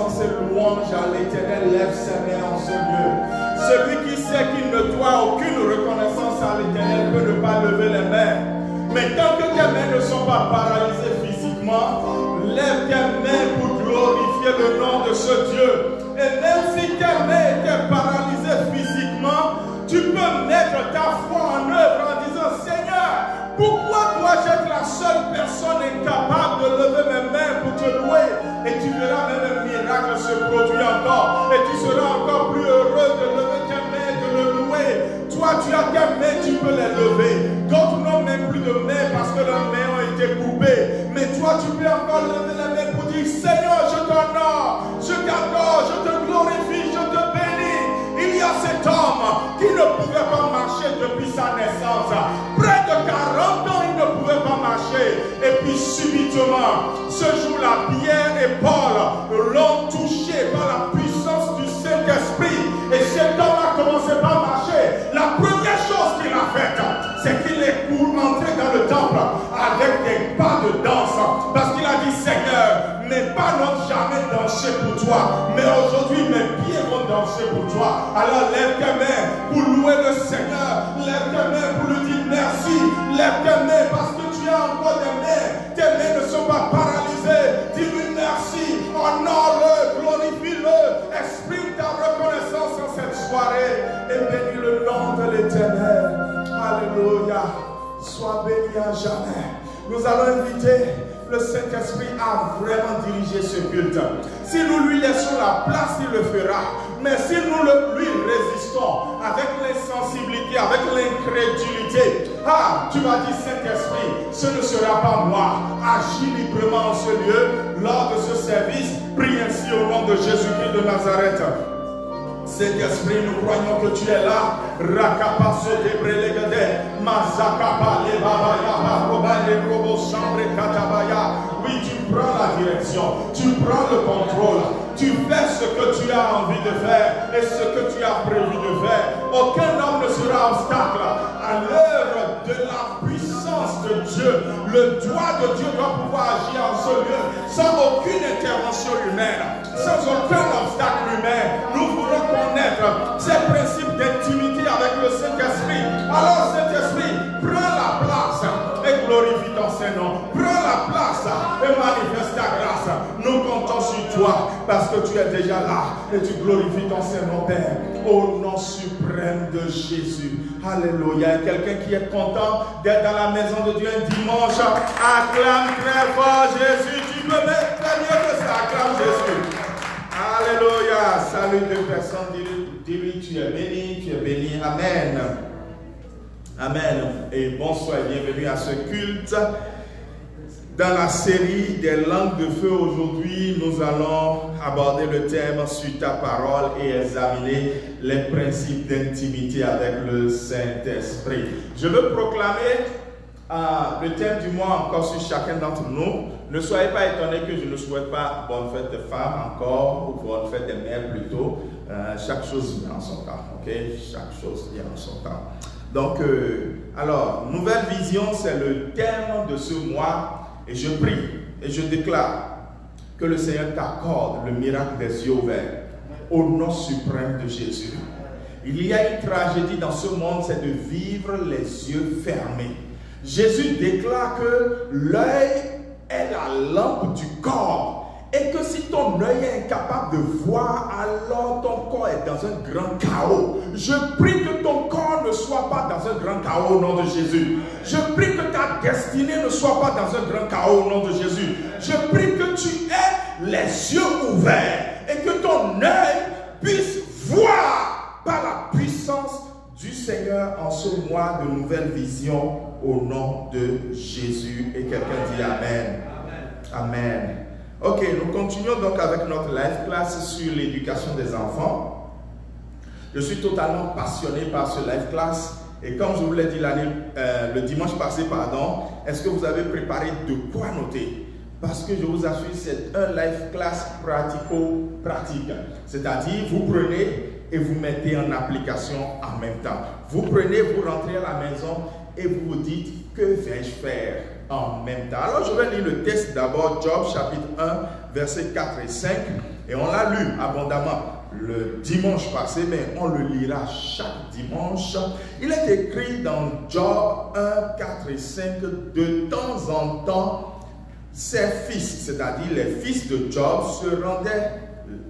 reconnaissance et louange à l'Éternel lève ses mains en ce lieu. Celui qui sait qu'il ne doit aucune reconnaissance à l'Éternel peut ne pas lever les mains. Mais tant que tes mains ne sont pas paralysées physiquement, lève tes mains pour glorifier le nom de ce Dieu. Et même si tes mains étaient paralysées physiquement, tu peux mettre ta foi en œuvre en disant, Seigneur, pourquoi dois-je être la seule personne incapable de lever mes mains pour te louer? Et tu verras même un miracle se produire encore. Et tu seras encore plus heureux de lever tes mains et de le louer. Toi, tu as tes mains, tu peux les lever. D'autres n'ont même plus de mains parce que leurs mains ont été coupées. Mais toi, tu peux encore lever les mains pour dire, Seigneur, je t'honore, je t'adore, je te glorifie, je te bénis. Il y a cet homme qui ne pouvait pas marcher depuis sa naissance. Près de 40 ans, il ne pouvait pas marcher. Et puis subitement, ce jour-là, Pierre et Paul l'ont touché par la puissance du Saint-Esprit. Et cet homme a commencé par marcher. La première chose qu'il a faite, c'est qu'il est entré dans le temple avec des pas de danse. Parce qu'il a dit, Seigneur, mes pas n'ont jamais dansé pour toi. Mais aujourd'hui, mes pieds vont danser pour toi. Alors lève tes mains pour louer le Seigneur. Lève tes mains pour lui dire merci. Lève tes mains parce que tu as encore des mains. Tes mains ne sont pas paralysées. Dis-lui merci. Honore-le, glorifie-le. Exprime ta reconnaissance en cette soirée. Et bénis le nom de l'Éternel. Alléluia. Sois béni à jamais. Nous allons inviter le Saint-Esprit a vraiment dirigé ce culte. Si nous lui laissons la place, il le fera. Mais si nous lui résistons avec l'insensibilité, avec l'incrédulité, tu vas dire, Saint-Esprit, ce ne sera pas moi. Agis librement en ce lieu. Lors de ce service, prie ainsi au nom de Jésus-Christ de Nazareth. Saint-Esprit, nous croyons que tu es là. Rakapaso de Brelegade, Mazakapa, Lebabaya, Robale, Robo, Chambre, Katabaya. Oui, tu prends la direction, tu prends le contrôle, tu fais ce que tu as envie de faire et ce que tu as prévu de faire. Aucun homme ne sera obstacle à l'œuvre de la puissance de Dieu. Le doigt de Dieu doit pouvoir agir en ce lieu sans aucune intervention humaine, sans aucun obstacle humain. Nous voulons connaître ces principes d'intimité avec le Saint-Esprit. Alors Saint-Esprit, prends la place et glorifie ton Saint-Nom. Prends la place et manifeste ta grâce. Nous comptons sur toi parce que tu es déjà là et tu glorifies ton Saint-Nom, Père. Au nom suprême de Jésus. Alléluia. Quelqu'un qui est content d'être dans la maison de Dieu un dimanche, acclame très fort Jésus. Tu peux mettre très mieux que ça. Acclame Jésus. Alléluia. Salut deux personnes. Dis-lui, tu es béni, tu es béni. Amen. Amen. Et bonsoir et bienvenue à ce culte. Dans la série des langues de feu, aujourd'hui, nous allons aborder le thème sur ta parole et examiner les principes d'intimité avec le Saint-Esprit. Je veux proclamer le thème du mois encore sur chacun d'entre nous. Ne soyez pas étonnés que je ne souhaite pas bonne fête de femmes encore, ou bonne fête des mères plutôt. Chaque chose vient en son temps, ok? Chaque chose vient en son temps. Donc, alors, nouvelle vision, c'est le thème de ce mois. Et je prie et je déclare que le Seigneur t'accorde le miracle des yeux ouverts au nom suprême de Jésus. Il y a une tragédie dans ce monde, c'est de vivre les yeux fermés. Jésus déclare que l'œil est la lampe du corps. Et que si ton œil est incapable de voir, alors ton corps est dans un grand chaos. Je prie que ton corps ne soit pas dans un grand chaos au nom de Jésus. Je prie que ta destinée ne soit pas dans un grand chaos au nom de Jésus. Je prie que tu aies les yeux ouverts et que ton œil puisse voir par la puissance du Seigneur en ce mois de nouvelle vision au nom de Jésus. Et quelqu'un dit Amen. Amen. Ok, nous continuons donc avec notre live class sur l'éducation des enfants. Je suis totalement passionné par ce live class. Et comme je vous l'ai dit le dimanche passé, est-ce que vous avez préparé de quoi noter? Parce que je vous assure, c'est un live class pratico-pratique. C'est-à-dire, vous prenez et vous mettez en application en même temps. Vous prenez, vous rentrez à la maison et vous vous dites, que vais-je faire en même temps? Alors, je vais lire le texte d'abord, Job chapitre 1, versets 4 et 5. Et on l'a lu abondamment le dimanche passé, mais on le lira chaque dimanche. Il est écrit dans Job 1, 4 et 5, de temps en temps, ses fils, c'est-à-dire les fils de Job, se rendaient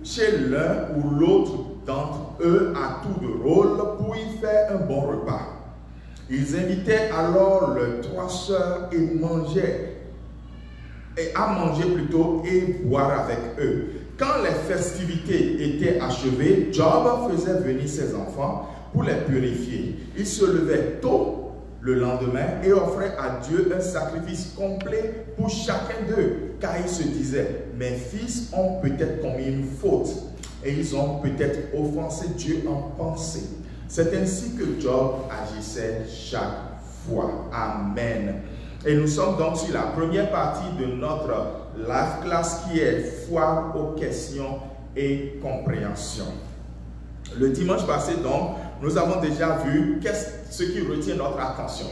chez l'un ou l'autre d'entre eux à tour de rôle pour y faire un bon repas. Ils invitaient alors leurs 3 sœurs et à manger plutôt et boire avec eux. Quand les festivités étaient achevées, Job faisait venir ses enfants pour les purifier. Il se levait tôt le lendemain et offrait à Dieu un sacrifice complet pour chacun d'eux, car il se disait, mes fils ont peut-être commis une faute et ils ont peut-être offensé Dieu en pensée. C'est ainsi que Job agissait chaque fois. Amen. Et nous sommes donc sur la première partie de notre live class qui est foi aux questions et compréhension. Le dimanche passé donc, nous avons déjà vu ce qui retient notre attention.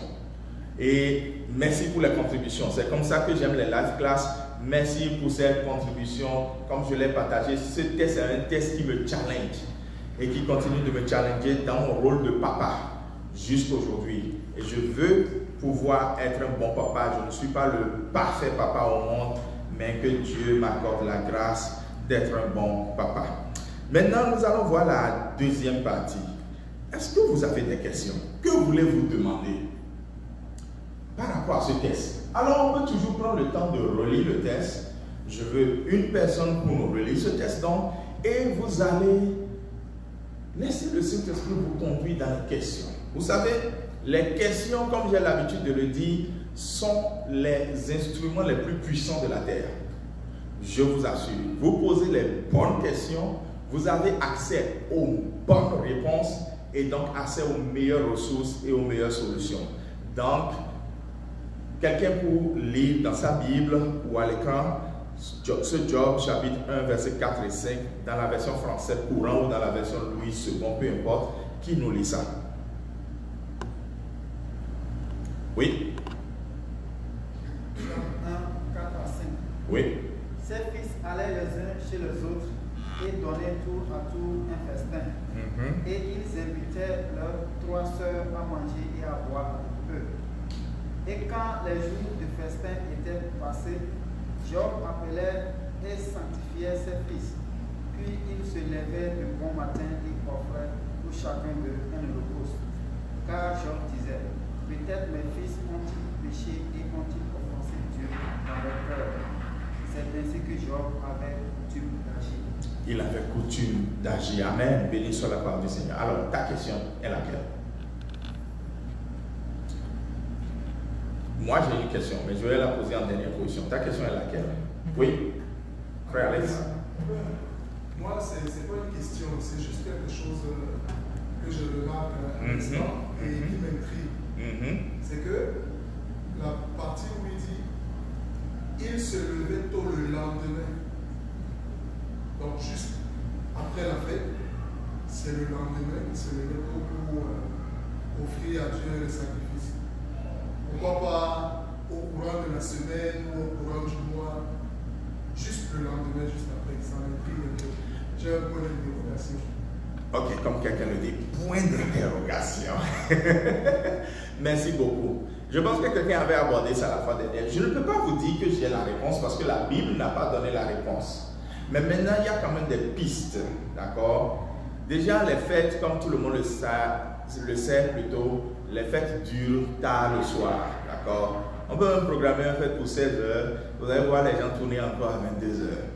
Et merci pour les contributions. C'est comme ça que j'aime les live class. Merci pour cette contribution. Comme je l'ai partagé, ce test est un test qui me challenge et qui continue de me challenger dans mon rôle de papa jusqu'aujourd'hui. Et je veux pouvoir être un bon papa. Je ne suis pas le parfait papa au monde, mais que Dieu m'accorde la grâce d'être un bon papa. Maintenant, nous allons voir la deuxième partie. Est-ce que vous avez des questions? Que voulez-vous demander par rapport à ce test? Alors, on peut toujours prendre le temps de relire le test. Je veux une personne pour nous relire ce test donc, et vous allez laisser le Saint-Esprit vous conduire dans les questions. Vous savez, les questions, comme j'ai l'habitude de le dire, sont les instruments les plus puissants de la terre. Je vous assure, vous posez les bonnes questions, vous avez accès aux bonnes réponses et donc accès aux meilleures ressources et aux meilleures solutions. Donc, quelqu'un pour lire dans sa Bible ou à l'écran ce Job chapitre 1 verset 4 et 5 dans la version française courant ou dans la version Louis II, peu importe, qui nous lit ça? Oui. Job 1, 4 à 5. Oui. Ses fils allaient les uns chez les autres et donnaient tour à tour un festin. Et ils invitaient leurs 3 sœurs à manger et à boire avec eux. Et quand les jours de festin étaient passés, Job appelait et sanctifiait ses fils. Puis il se levait le bon matin et offrait pour chacun d'eux un holocauste. Car Job disait, peut-être mes fils ont-ils péché et ont-ils offensé Dieu dans leur cœur. C'est ainsi que Job avait coutume d'agir. Il avait coutume d'agir. Amen. Béni soit la parole du Seigneur. Alors, ta question est laquelle? Moi, j'ai une question, mais je vais la poser en dernière position. Ta question est laquelle? Oui? Frère Alex? Moi, c'est pas une question, c'est juste quelque chose que je remarque à l'instant et qui m'intrigue. C'est que la partie où il dit il se levait tôt le lendemain. Donc, juste après la fête, c'est le lendemain qu'il se levait tôt pour offrir à Dieu le sacrifice. Pourquoi pas au courant de la semaine ou au courant du mois, juste le lendemain, juste après, ça m'intrigue un peu. J'ai un point d'interrogation. Ok, comme quelqu'un le dit, point d'interrogation. Merci beaucoup. Je pense que quelqu'un avait abordé ça la fois dernière. Je ne peux pas vous dire que j'ai la réponse parce que la Bible n'a pas donné la réponse. Mais maintenant, il y a quand même des pistes, d'accord? Déjà, les fêtes, comme tout le monde le sait plutôt, les fêtes durent tard le soir, d'accord? On peut même programmer une fête pour 16 heures. Vous allez voir les gens tourner encore à 22 heures.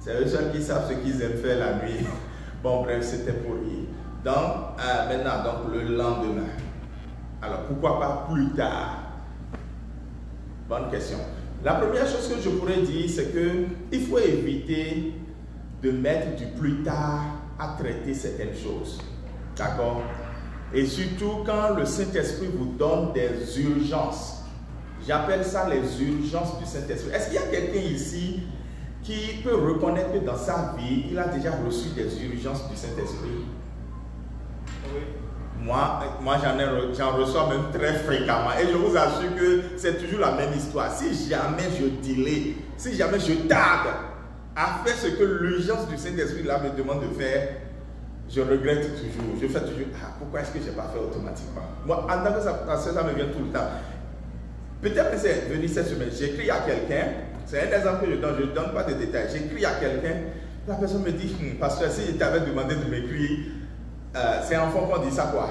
C'est eux seuls qui savent ce qu'ils aiment faire la nuit. Bon, bref, c'était pour rire. Donc, maintenant, donc, le lendemain. Alors, pourquoi pas plus tard? Bonne question. La première chose que je pourrais dire, c'est qu'il faut éviter de mettre du plus tard à traiter certaines choses. D'accord? Et surtout quand le Saint-Esprit vous donne des urgences. J'appelle ça les urgences du Saint-Esprit. Est-ce qu'il y a quelqu'un ici qui peut reconnaître que dans sa vie, il a déjà reçu des urgences du Saint-Esprit? Oui. Moi j'en reçois même très fréquemment. Et je vous assure que c'est toujours la même histoire. Si jamais je delay, si jamais je tarde, à faire ce que l'urgence du Saint-Esprit là me demande de faire, je regrette toujours. Je fais toujours, pourquoi est-ce que je n'ai pas fait automatiquement? Moi, en tant que ça me vient tout le temps. Peut-être que c'est venu cette semaine, j'écris à quelqu'un, c'est un exemple que je donne, je ne donne pas de détails. J'écris à quelqu'un, la personne me dit, pasteur, si je t'avais demandé de m'écrire, c'est en fond qu'on dit ça quoi.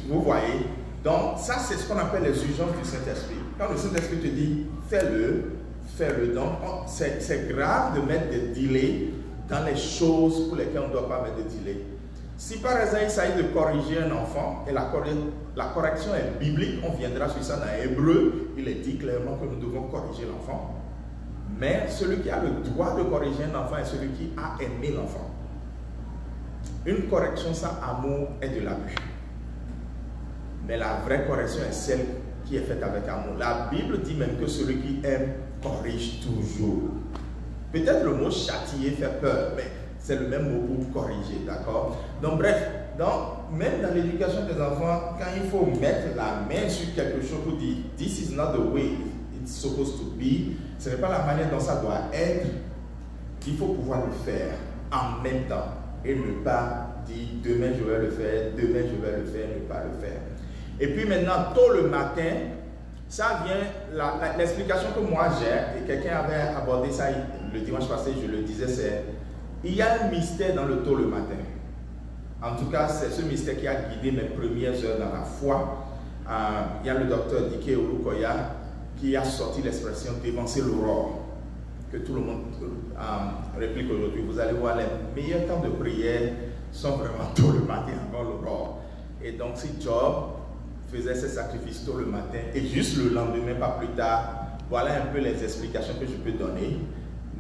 Vous voyez, donc ça c'est ce qu'on appelle les urgences du Saint-Esprit. Quand le Saint-Esprit te dit, fais-le, fais-le. Donc c'est grave de mettre des délais dans les choses pour lesquelles on ne doit pas mettre des délais. Si par exemple il s'agit de corriger un enfant, et la correction est biblique, on viendra sur ça dans Hébreu, il est dit clairement que nous devons corriger l'enfant. Mais celui qui a le droit de corriger un enfant est celui qui a aimé l'enfant. Une correction sans amour est de l'abus. Mais la vraie correction est celle qui est faite avec amour. La Bible dit même que celui qui aime corrige toujours. Peut-être le mot châtier fait peur, mais c'est le même mot pour corriger, d'accord? Donc bref, même dans l'éducation des enfants, quand il faut mettre la main sur quelque chose pour dire « This is not the way it's supposed to be », ce n'est pas la manière dont ça doit être. Il faut pouvoir le faire en même temps et ne pas dire « Demain je vais le faire, demain je vais le faire », ne pas le faire. Et puis maintenant, tôt le matin, ça vient, l'explication que moi j'ai, et quelqu'un avait abordé ça le dimanche passé, je le disais, c'est il y a un mystère dans le tôt le matin. En tout cas, c'est ce mystère qui a guidé mes premières heures dans la foi. Il y a le docteur Dike Olukoya qui a sorti l'expression dévancer l'aurore, que tout le monde réplique aujourd'hui. Vous allez voir, les meilleurs temps de prière sont vraiment tôt le matin avant l'aurore. Et donc, si Job faisait ses sacrifices tôt le matin et juste le lendemain, pas plus tard, voilà un peu les explications que je peux donner.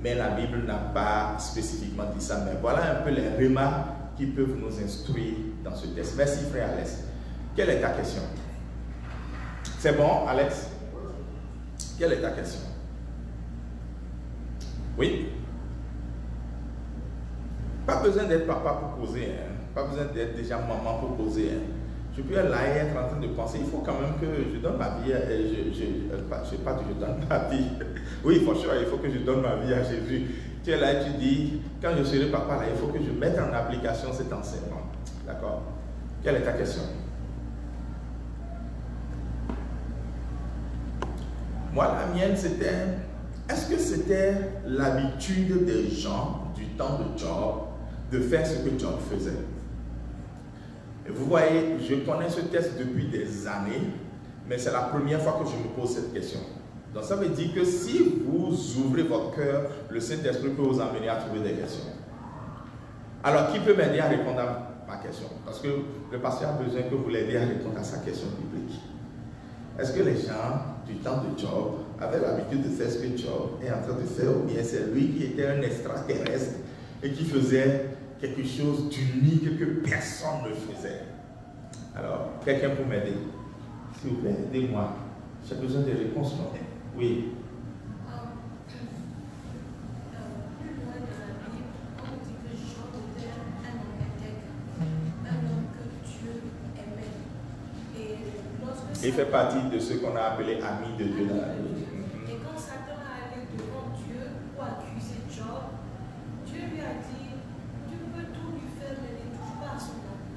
Mais la Bible n'a pas spécifiquement dit ça. Mais voilà un peu les remarques qui peuvent nous instruire dans ce texte. Merci frère Alex. Quelle est ta question? C'est bon, Alex? Quelle est ta question? Oui? Pas besoin d'être papa pour poser, hein? Pas besoin d'être déjà maman pour poser. Hein? Je peux là être en train de penser, il faut quand même que je donne ma vie, je donne ma vie. Oui, franchement, il faut que je donne ma vie à Jésus. Tu es là et tu dis, quand je serai papa là, il faut que je mette en application cet enseignement. D'accord? Quelle est ta question? Moi, la mienne, c'était, est-ce que c'était l'habitude des gens du temps de Job de faire ce que Job faisait? Et vous voyez, je connais ce texte depuis des années, mais c'est la première fois que je me pose cette question. Donc ça veut dire que si vous ouvrez votre cœur, le Saint-Esprit peut vous amener à trouver des questions. Alors, qui peut m'aider à répondre à ma question? Parce que le pasteur a besoin que vous l'aidiez à répondre à sa question biblique. Est-ce que les gens du temps de Job avaient l'habitude de faire ce que Job est en train de faire, ou bien c'est lui qui était un extraterrestre et qui faisait quelque chose d'unique que personne ne faisait? Alors, quelqu'un pour m'aider? S'il vous plaît, aidez-moi. J'ai besoin de réponses. Non? Oui. Plus loin de la Bible, on dit que Job était un homme intègre, un homme que Dieu aimait. Et lorsque Il fait partie de ceux qu'on a appelés amis de Dieu dans la Bible. Et quand Satan a allé devant Dieu pour accuser Job, Dieu lui a dit, tu peux tout lui faire, mais ne touche pas à son âme.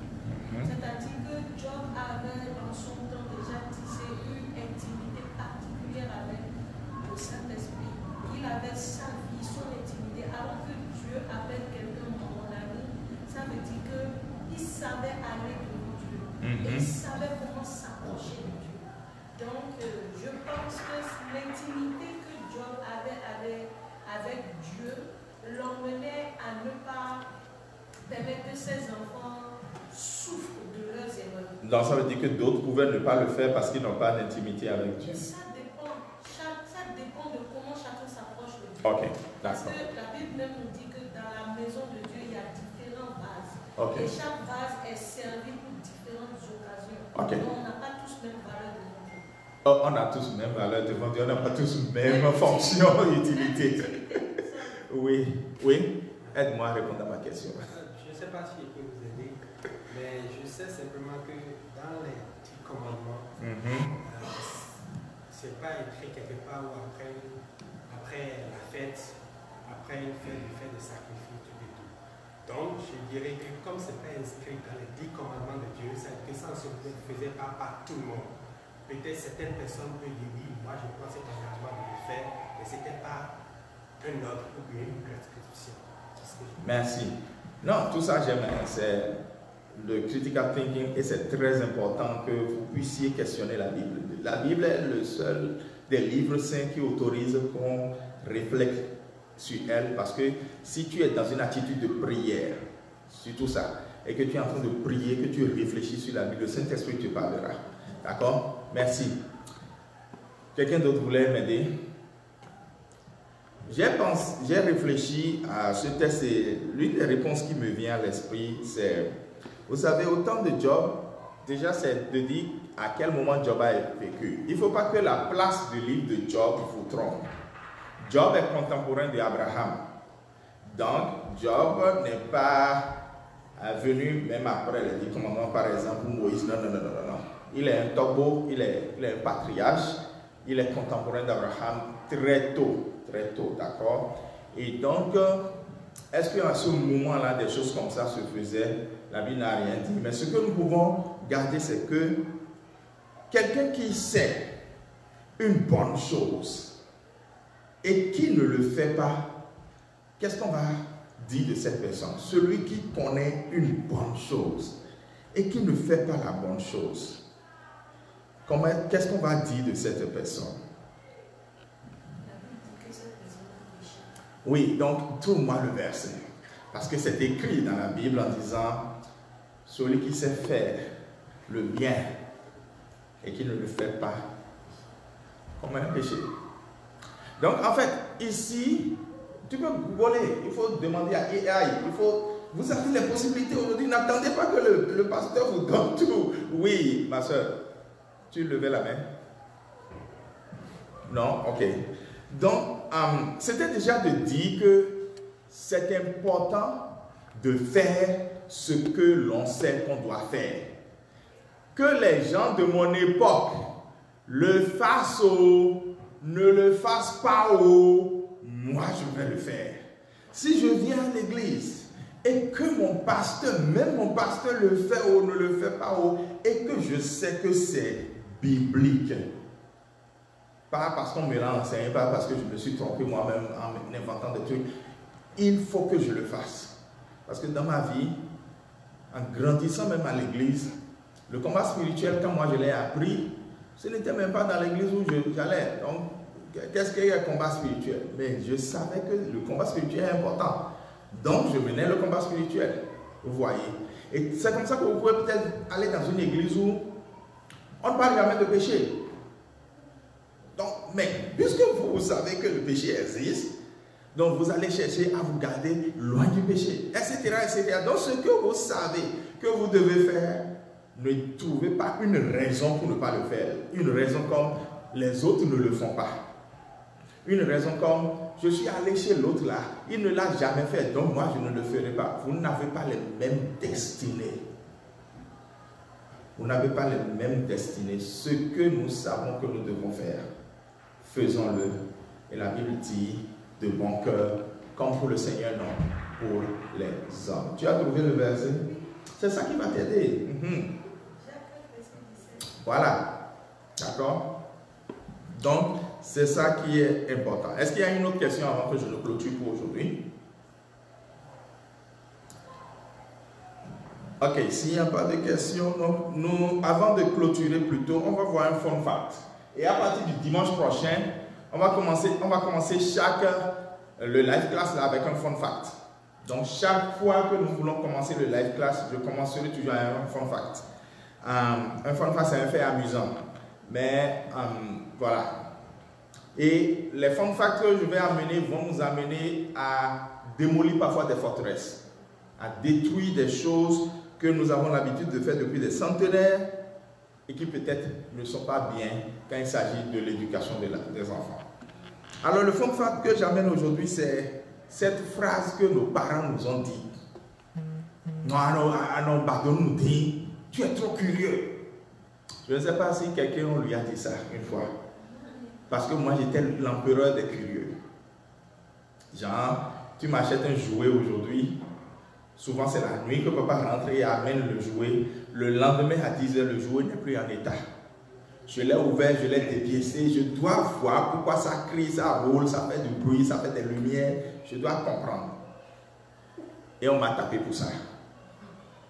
C'est-à-dire que Job avait en son temps déjà tissé une intimité particulière avec le Saint-Esprit. Il avait sa vie, son intimité. Alors que Dieu appelle quelqu'un mon ami, ça veut dire qu'il savait aller devant Dieu. Et il savait comment s'approcher de Dieu. Donc, je pense que l'intimité que Job avait avec Dieu l'emmenait à ne pas permettre que ses enfants souffrent de leurs erreurs. Donc ça veut dire que d'autres pouvaient ne pas le faire parce qu'ils n'ont pas d'intimité avec Dieu. Ça dépend de comment chacun s'approche de Dieu. Ok, Parce d'accord. que la Bible même nous dit que dans la maison de Dieu, il y a différents vases. Ok. Et chaque vase est servi pour différentes occasions. Ok. Donc on n'a pas tous même valeur devant Dieu. Oh, on a tous même valeur devant Dieu, on n'a pas tous même fonction, utilité. Oui, oui. Aide-moi à répondre à ma question. Je ne sais pas si je peux vous aider, mais je sais simplement que dans les 10 commandements, c'est pas écrit quelque part où après la fête, après une fête, il fait des sacrifices, tout et tout. Donc, je dirais que comme ce n'est pas inscrit dans les 10 commandements de Dieu, ça ne se faisait pas par tout le monde. Peut-être certaines personnes peuvent dire oui, moi je prends cet engagement de le faire, mais ce n'était pas un ordre ou bien une prescription. Merci. Non, tout ça j'aime, c'est le critical thinking et c'est très important que vous puissiez questionner la Bible. La Bible est le seul des livres saints qui autorise qu'on réfléchisse sur elle, parce que si tu es dans une attitude de prière, sur tout ça, et que tu es en train de prier, que tu réfléchis sur la Bible, le Saint-Esprit te parlera. D'accord? Merci. Quelqu'un d'autre voulait m'aider? J'ai réfléchi à ce test et l'une des réponses qui me vient à l'esprit, c'est, vous savez, au temps de Job, déjà c'est de dire à quel moment Job a vécu. Il ne faut pas que la place du livre de Job vous trompe. Job est contemporain d'Abraham. Donc, Job n'est pas venu même après les 10 commandements, par exemple, Moïse. Non. Il est un taureau, il est un patriarche, il est contemporain d'Abraham très tôt, d'accord? Et donc, est-ce qu'à ce moment-là, des choses comme ça se faisaient? La Bible n'a rien dit. Mais ce que nous pouvons garder, c'est que quelqu'un qui sait une bonne chose et qui ne le fait pas, qu'est-ce qu'on va dire de cette personne? Celui qui connaît une bonne chose et qui ne fait pas la bonne chose, qu'est-ce qu'on va dire de cette personne? Oui, donc trouve-moi le verset. Parce que c'est écrit dans la Bible en disant, celui qui sait faire le bien et qui ne le fait pas, comme un péché. Donc en fait, ici, tu peux voler, il faut demander à AI, vous avez les possibilités aujourd'hui, n'attendez pas que le pasteur vous donne tout. Oui, ma soeur, tu levais la main? Non? Ok. Donc, c'était déjà de dire que c'est important de faire ce que l'on sait qu'on doit faire. Que les gens de mon époque le fassent ou ne le fassent pas ou moi je vais le faire. Si je viens à l'église et que mon pasteur, même mon pasteur le fait ou ne le fait pas ou, et que je sais que c'est biblique, pas parce qu'on me l'a enseigné, pas parce que je me suis trompé moi-même en inventant des trucs, il faut que je le fasse. Parce que dans ma vie, en grandissant même à l'église, le combat spirituel, quand moi je l'ai appris, ce n'était même pas dans l'église où j'allais. Donc, qu'est-ce qu'il y a combat spirituel? Mais je savais que le combat spirituel est important. Donc, je menais le combat spirituel. Vous voyez. Et c'est comme ça que vous pouvez peut-être aller dans une église où on ne parle jamais de péché. Donc, mais puisque vous savez que le péché existe, donc vous allez chercher à vous garder loin du péché, etc., etc. Donc, ce que vous savez que vous devez faire, ne trouvez pas une raison pour ne pas le faire. Une raison comme les autres ne le font pas. Une raison comme je suis allé chez l'autre là, il ne l'a jamais fait, donc moi je ne le ferai pas. Vous n'avez pas les mêmes destinées. Vous n'avez pas les mêmes destinées. Ce que nous savons que nous devons faire, faisons-le. Et la Bible dit de bon cœur, comme pour le Seigneur, non, pour les hommes. Tu as trouvé le verset? C'est ça qui va t'aider. Voilà. D'accord? Donc, c'est ça qui est important. Est-ce qu'il y a une autre question avant que je le clôture pour aujourd'hui? Ok, s'il n'y a pas de questions, nous, avant de clôturer plutôt, on va voir un fun fact. Et à partir du dimanche prochain, on va commencer le live class là, avec un fun fact. Donc, chaque fois que nous voulons commencer le live class, je commencerai toujours avec un fun fact. Un fun fact, c'est un fait amusant. Mais, voilà. Et les fun facts que je vais amener vont nous amener à démolir parfois des forteresses, à détruire des choses que nous avons l'habitude de faire depuis des centenaires et qui peut-être ne sont pas bien quand il s'agit de l'éducation des enfants. Alors le fun fact que j'amène aujourd'hui, c'est cette phrase que nos parents nous ont dit. Non, pardon, nous dit, tu es trop curieux. Je ne sais pas si quelqu'un lui a dit ça une fois. Parce que moi, j'étais l'empereur des curieux. Genre, tu m'achètes un jouet aujourd'hui, souvent c'est la nuit que papa rentre et amène le jouet. Le lendemain à 10 h, le jouet n'est plus en état. Je l'ai ouvert, je l'ai dépiécé, je dois voir pourquoi ça crie, ça roule, ça fait du bruit, ça fait des lumières. Je dois comprendre. Et on m'a tapé pour ça.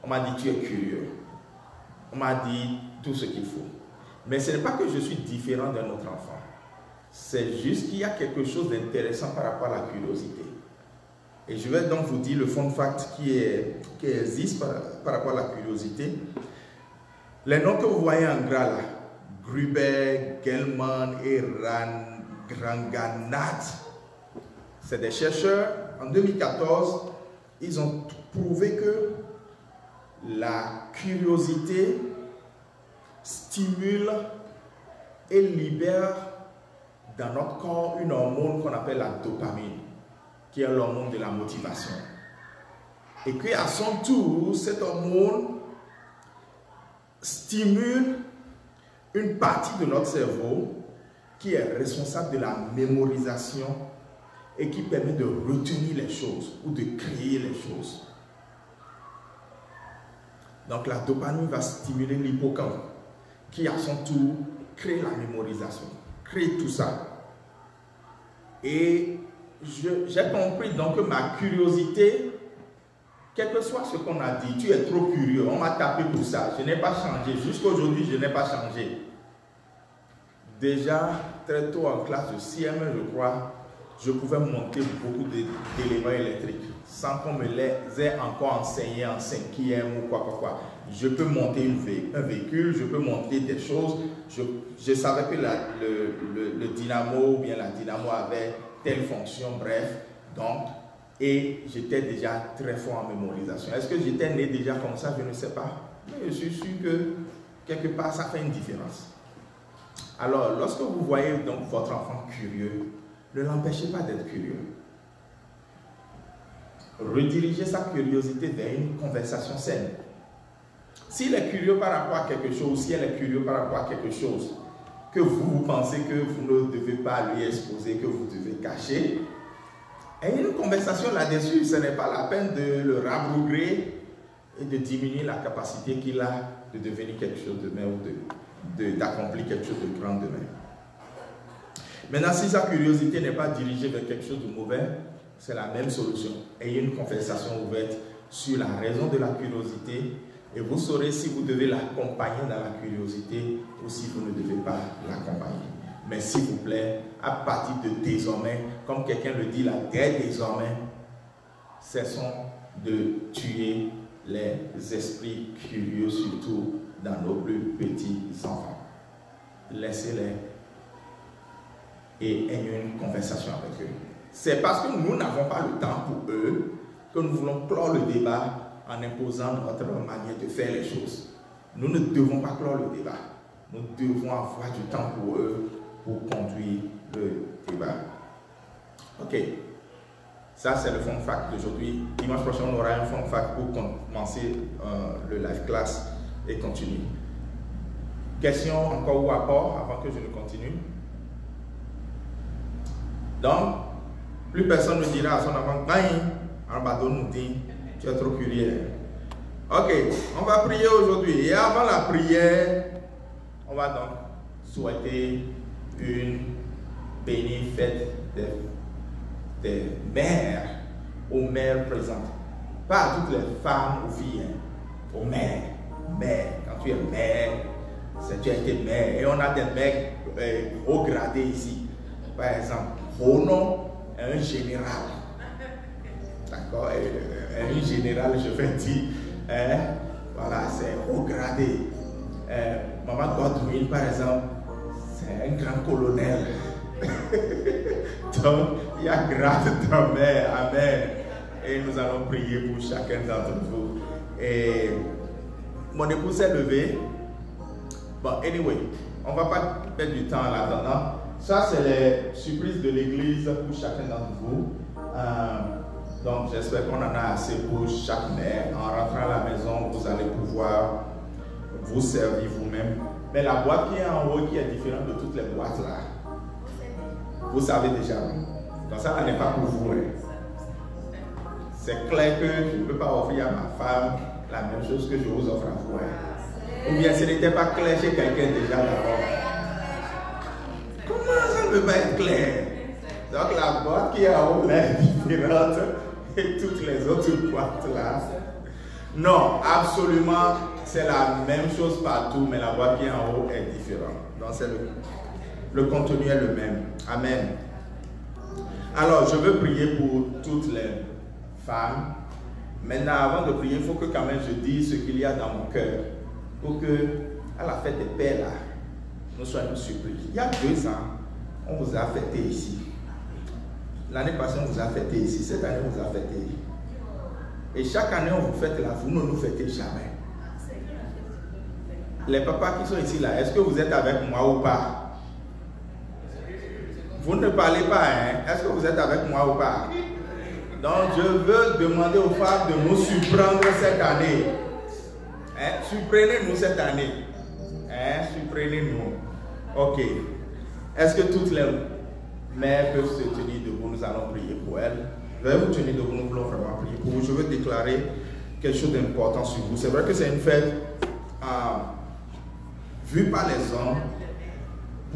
On m'a dit, tu es curieux. On m'a dit tout ce qu'il faut. Mais ce n'est pas que je suis différent d'un autre enfant. C'est juste qu'il y a quelque chose d'intéressant par rapport à la curiosité. Et je vais donc vous dire le fun fact qui existe par rapport à la curiosité. Les noms que vous voyez en gras là, Gruber, Gelman et Ranganathan, c'est des chercheurs. En 2014, ils ont prouvé que la curiosité stimule et libère dans notre corps une hormone qu'on appelle la dopamine, qui est l'hormone de la motivation. Et qu'à son tour, cette hormone stimule une partie de notre cerveau qui est responsable de la mémorisation et qui permet de retenir les choses ou de créer les choses. Donc la dopamine va stimuler l'hippocampe qui à son tour crée la mémorisation, crée tout ça. Et j'ai compris donc que ma curiosité, quel que soit ce qu'on a dit, tu es trop curieux, on m'a tapé pour ça, je n'ai pas changé, jusqu'à aujourd'hui je n'ai pas changé. Déjà très tôt en classe de CM, je crois, je pouvais monter beaucoup d'éléments électriques sans qu'on me les ait encore enseigné en 5e ou quoi. Je peux monter un véhicule, je peux monter des choses. Je savais que le dynamo ou bien la dynamo avait telle fonction, bref. Donc, et j'étais déjà très fort en mémorisation. Est-ce que j'étais né déjà comme ça? Je ne sais pas. Mais je suis sûr que quelque part, ça fait une différence. Alors, lorsque vous voyez donc votre enfant curieux, ne l'empêchez pas d'être curieux. Redirigez sa curiosité vers une conversation saine. S'il est curieux par rapport à quelque chose, si elle est curieux par rapport à quelque chose que vous pensez que vous ne devez pas lui exposer, que vous devez cacher, ayez une conversation là-dessus. Ce n'est pas la peine de le rabrougrer et de diminuer la capacité qu'il a de devenir quelque chose de demain ou d'accomplir quelque chose de grand demain. Maintenant, si sa curiosité n'est pas dirigée vers quelque chose de mauvais, c'est la même solution. Ayez une conversation ouverte sur la raison de la curiosité et vous saurez si vous devez l'accompagner dans la curiosité ou si vous ne devez pas l'accompagner. Mais s'il vous plaît, à partir de désormais, comme quelqu'un le dit là, dès désormais, cessons de tuer les esprits curieux, surtout dans nos plus petits enfants. Laissez-les et ayons une conversation avec eux. C'est parce que nous n'avons pas le temps pour eux que nous voulons clore le débat en imposant notre manière de faire les choses. Nous ne devons pas clore le débat. Nous devons avoir du temps pour eux pour conduire le débat. Ok. Ça, c'est le fun fact d'aujourd'hui. Dimanche prochain, on aura un fun fact pour commencer le live class et continuer. Question encore ou apport avant que je ne continue? Donc, plus personne ne dira à son enfant, nous dit, tu es trop curieux. Ok, on va prier aujourd'hui. Et avant la prière, on va donc souhaiter une bénie fête des mères, aux mères présentes. Pas à toutes les femmes ou filles, hein, aux mères. Mère, quand tu es mère, tu as été mère. Et on a des mères haut gradés ici. Par exemple, Rono est un général. D'accord? Un général, je vais dire. Voilà, c'est haut gradé. Maman Godwin, par exemple, c'est un grand colonel. Donc, il y a grâce de mère. Amen. Et nous allons prier pour chacun d'entre vous. Et mon épouse s'est levée. Bon, anyway, on ne va pas perdre du temps en attendant. Ça, c'est les surprises de l'église pour chacun d'entre vous. Donc, j'espère qu'on en a assez pour chaque mère. En rentrant à la maison, vous allez pouvoir vous servir vous-même. Mais la boîte qui est en haut, qui est différente de toutes les boîtes là, Vous savez déjà. Donc ça n'est pas pour vous. Hein. C'est clair que je ne peux pas offrir à ma femme la même chose que je vous offre à vous. Hein. Ou bien ce n'était pas clair chez quelqu'un déjà d'abord. Comment ça ne peut pas être clair? Donc la boîte qui est en haut là est différente et toutes les autres boîtes là. Non, absolument, c'est la même chose partout, mais la boîte qui est en haut est différente. Donc c'est le contenu est le même. Amen. Alors, je veux prier pour toutes les femmes. Maintenant, avant de prier, il faut que quand même je dise ce qu'il y a dans mon cœur. Pour que, à la fête des pères, là, nous soyons surpris. Il y a 2 ans, on vous a fêté ici. L'année passée, on vous a fêté ici. Cette année, on vous a fêté. Et chaque année, on vous fête là. Vous ne nous fêtez jamais. Les papas qui sont ici là, est-ce que vous êtes avec moi ou pas? Vous ne parlez pas, hein? Est-ce que vous êtes avec moi ou pas? Donc, je veux demander aux femmes de nous surprendre cette année. Hein? Surprenez-nous cette année. Hein? Surprenez-nous. Ok. Est-ce que toutes les mères peuvent se tenir debout? Nous allons prier pour elles. Je vais vous tenir debout, nous voulons vraiment prier pour vous. Je veux déclarer quelque chose d'important sur vous. C'est vrai que c'est une fête vue par les hommes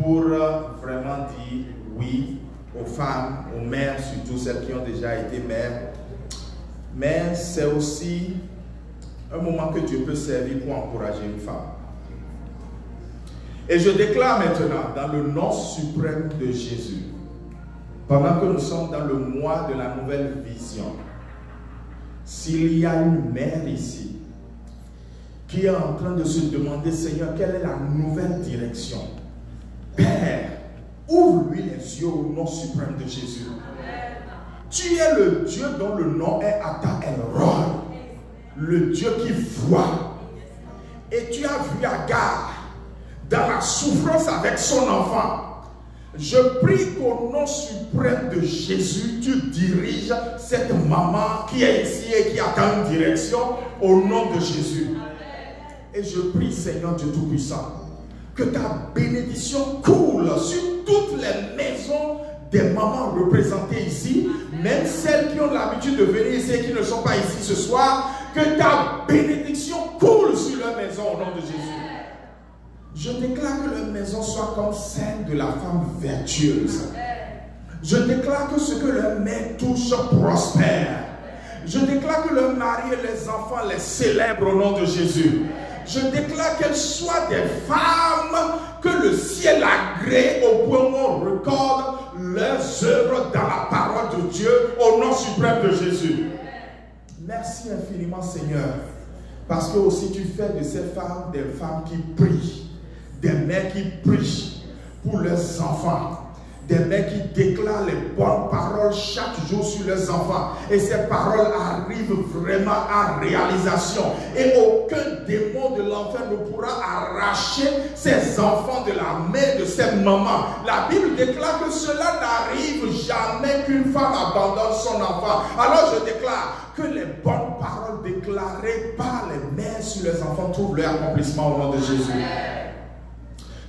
pour vraiment dire oui aux femmes, aux mères, surtout celles qui ont déjà été mères. Mais c'est aussi un moment que Dieu peut servir pour encourager une femme. Et je déclare maintenant, dans le nom suprême de Jésus, pendant que nous sommes dans le mois de la nouvelle vision, s'il y a une mère ici qui est en train de se demander, Seigneur, quelle est la nouvelle direction? Père, ouvre-lui les yeux au nom suprême de Jésus. Tu es le Dieu dont le nom est Ata El Roi, le Dieu qui voit. Et tu as vu Agar dans la souffrance avec son enfant. Je prie qu'au nom suprême de Jésus, tu diriges cette maman qui est ici et qui attend une direction au nom de Jésus. Et je prie, Seigneur Dieu Tout-Puissant, que ta bénédiction coule sur toutes les maisons des mamans représentées ici, même celles qui ont l'habitude de venir ici et qui ne sont pas ici ce soir, que ta bénédiction coule sur leur maison au nom de Jésus. Je déclare que leur maison soit comme celle de la femme vertueuse. Je déclare que ce que leur main touche prospère. Je déclare que leur mari et les enfants les célèbrent au nom de Jésus. Je déclare qu'elles soient des femmes que le ciel agrée au point où on recorde leurs œuvres dans la parole de Dieu au nom suprême de Jésus. Merci infiniment, Seigneur, parce que aussi tu fais de ces femmes des femmes qui prient, des mères qui prient pour leurs enfants, des mères qui déclarent les bonnes paroles chaque jour sur leurs enfants. Et ces paroles arrivent vraiment à réalisation. Et aucun démon de l'enfer ne pourra arracher ces enfants de la main de ces mamans. La Bible déclare que cela n'arrive jamais qu'une femme abandonne son enfant. Alors je déclare que les bonnes paroles déclarées par les mères sur les enfants trouvent leur accomplissement au nom de Jésus.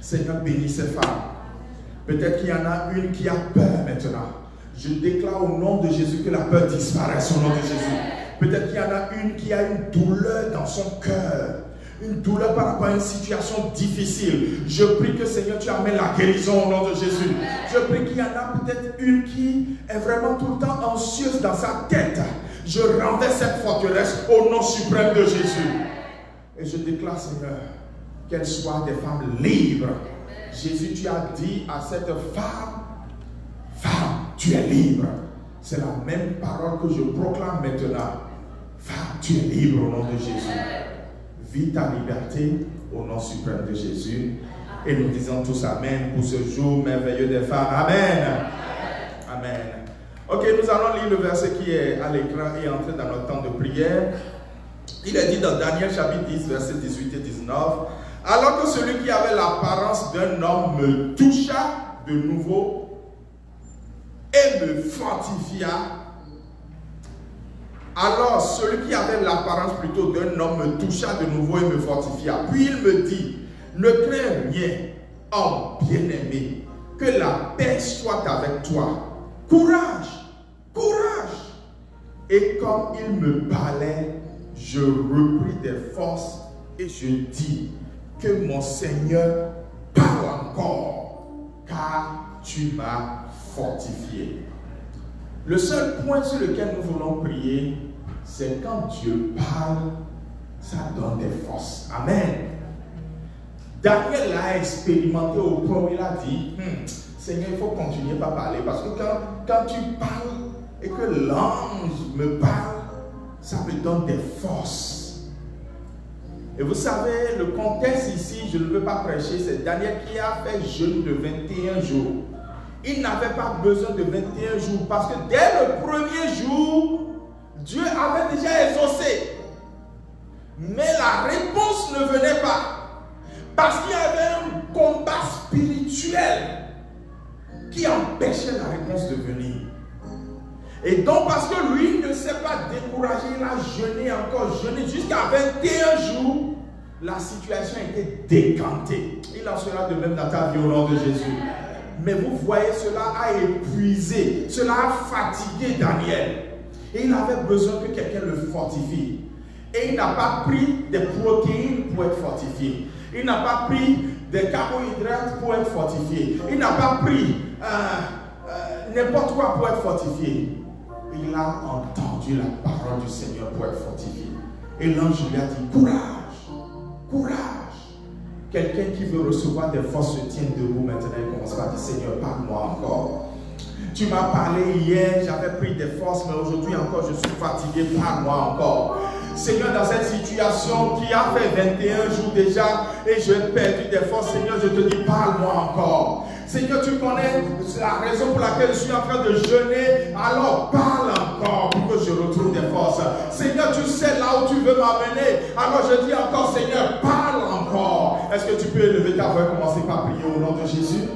Seigneur, bénis ces femmes. Peut-être qu'il y en a une qui a peur maintenant. Je déclare au nom de Jésus que la peur disparaisse au nom de Jésus. Peut-être qu'il y en a une qui a une douleur dans son cœur. Une douleur par rapport à une situation difficile. Je prie que Seigneur, tu amènes la guérison au nom de Jésus. Je prie qu'il y en a peut-être une qui est vraiment tout le temps anxieuse dans sa tête. Je renverse cette forteresse au nom suprême de Jésus. Et je déclare, Seigneur, qu'elles soient des femmes libres. Jésus, tu as dit à cette femme, femme, tu es libre. C'est la même parole que je proclame maintenant. Femme, tu es libre au nom de Jésus. Vis ta liberté au nom suprême de Jésus. Et nous disons tous Amen pour ce jour merveilleux des femmes. Amen. Amen. Ok, nous allons lire le verset qui est à l'écran et entrer dans notre temps de prière. Il est dit dans Daniel chapitre 10, versets 18 et 19. Alors que celui qui avait l'apparence d'un homme me toucha de nouveau et me fortifia. Alors celui qui avait l'apparence plutôt d'un homme me toucha de nouveau et me fortifia. Puis il me dit, ne crains rien, homme bien-aimé. que la paix soit avec toi. Courage, courage. Et comme il me parlait, je repris des forces et je dis que mon Seigneur parle encore, car tu m'as fortifié. Le seul point sur lequel nous voulons prier, c'est quand Dieu parle, ça donne des forces. Amen. Daniel l'a expérimenté au point où il a dit, Seigneur, il faut continuer par parler, parce que quand tu parles et que l'ange me parle, ça me donne des forces. Et vous savez, le contexte ici, je ne veux pas prêcher, c'est Daniel qui a fait jeûne de 21 jours. Il n'avait pas besoin de 21 jours, parce que dès le premier jour, Dieu avait déjà exaucé. Mais la réponse ne venait pas, parce qu'il y avait un combat spirituel qui empêchait la réponse de venir. Et donc, parce que lui ne s'est pas découragé, il a jeûné encore, jeûné jusqu'à 21 jours, la situation était décantée. Il en sera de même dans ta vie au nom de Jésus. Mais vous voyez, cela a épuisé, cela a fatigué Daniel. Et il avait besoin que quelqu'un le fortifie. Et il n'a pas pris des protéines pour être fortifié. Il n'a pas pris des carbohydrates pour être fortifié. Il n'a pas pris n'importe quoi pour être fortifié. Il a entendu la parole du Seigneur pour être fortifié. Et l'ange lui a dit, courage, courage. Quelqu'un qui veut recevoir des forces se tient debout maintenant et commence par dire, Seigneur, parle-moi encore. Tu m'as parlé hier, j'avais pris des forces, mais aujourd'hui encore, je suis fatigué, parle-moi encore. Seigneur, dans cette situation qui a fait 21 jours déjà et j'ai perdu des forces, Seigneur, je te dis, parle-moi encore. Seigneur, tu connais la raison pour laquelle je suis en train de jeûner, alors parle encore pour que je retrouve des forces. Seigneur, tu sais là où tu veux m'amener, alors je dis encore, Seigneur, parle encore. Est-ce que tu peux élever ta voix et commencer par prier au nom de Jésus?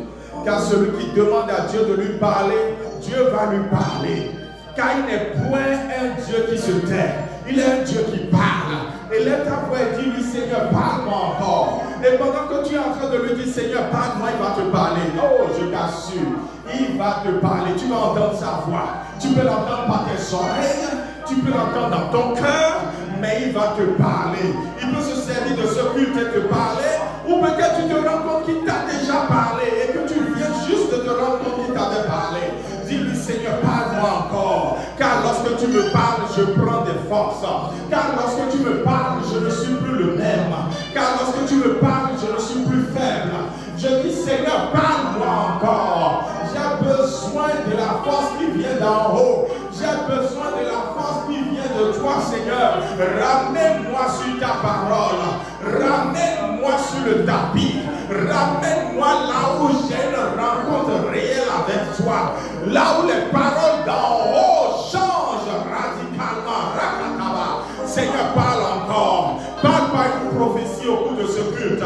Car celui qui demande à Dieu de lui parler, Dieu va lui parler. Car il n'est point un Dieu qui se tait, il est un Dieu qui parle. Et lève ta voix et dis-lui, Seigneur, parle-moi encore. Et pendant que tu es en train de lui dire, Seigneur, parle-moi, il va te parler. Oh, je t'assure, il va te parler. Tu vas entendre sa voix. Tu peux l'entendre par tes oreilles, tu peux l'entendre dans ton cœur, mais il va te parler. Il peut se servir de ce culte et te parler, ou peut-être tu te rends compte qu'il t'a déjà parlé et que tu viens juste de te rendre compte qu'il t'avait parlé. Dis-lui, Seigneur, parle-moi encore. Car lorsque tu me parles, je prends des forces. Car lorsque tu me parles, je ne suis plus le même. Car lorsque tu me parles, je ne suis plus faible. Je dis, Seigneur, parle-moi encore. J'ai besoin de la force qui vient d'en haut. J'ai besoin de la force qui vient de toi, Seigneur. Ramène-moi sur ta parole. Ramène-moi sur le tapis. Ramène-moi là où j'ai une rencontre réelle avec toi. Là où les paroles d'en haut changent radicalement. Rakataba. Seigneur, parle encore. Parle par une prophétie au cours de ce culte.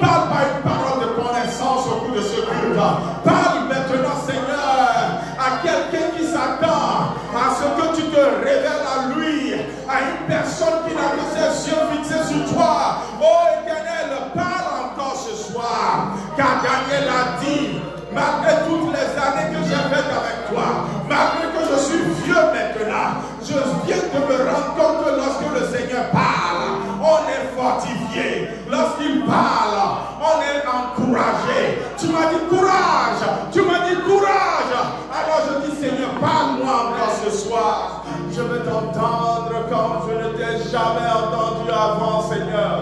Parle par une parole de connaissance au cours de ce culte. Parle maintenant, Seigneur, à quelqu'un qui s'attend à ce que tu te révèles à lui, à une personne qui n'a que ses yeux fixés sur toi. Oh Éternel, parle encore ce soir. Car Daniel a dit, malgré toutes les années que j'ai faites avec toi, malgré que je suis vieux maintenant, je viens de me rendre compte que lorsque le Seigneur parle, on est fortifié. Lorsqu'il parle, on est encouragé. Tu m'as dit courage, tu m'as dit courage. Alors je dis, Seigneur, parle-moi encore ce soir. Je veux t'entendre comme je ne t'ai jamais entendu avant, Seigneur.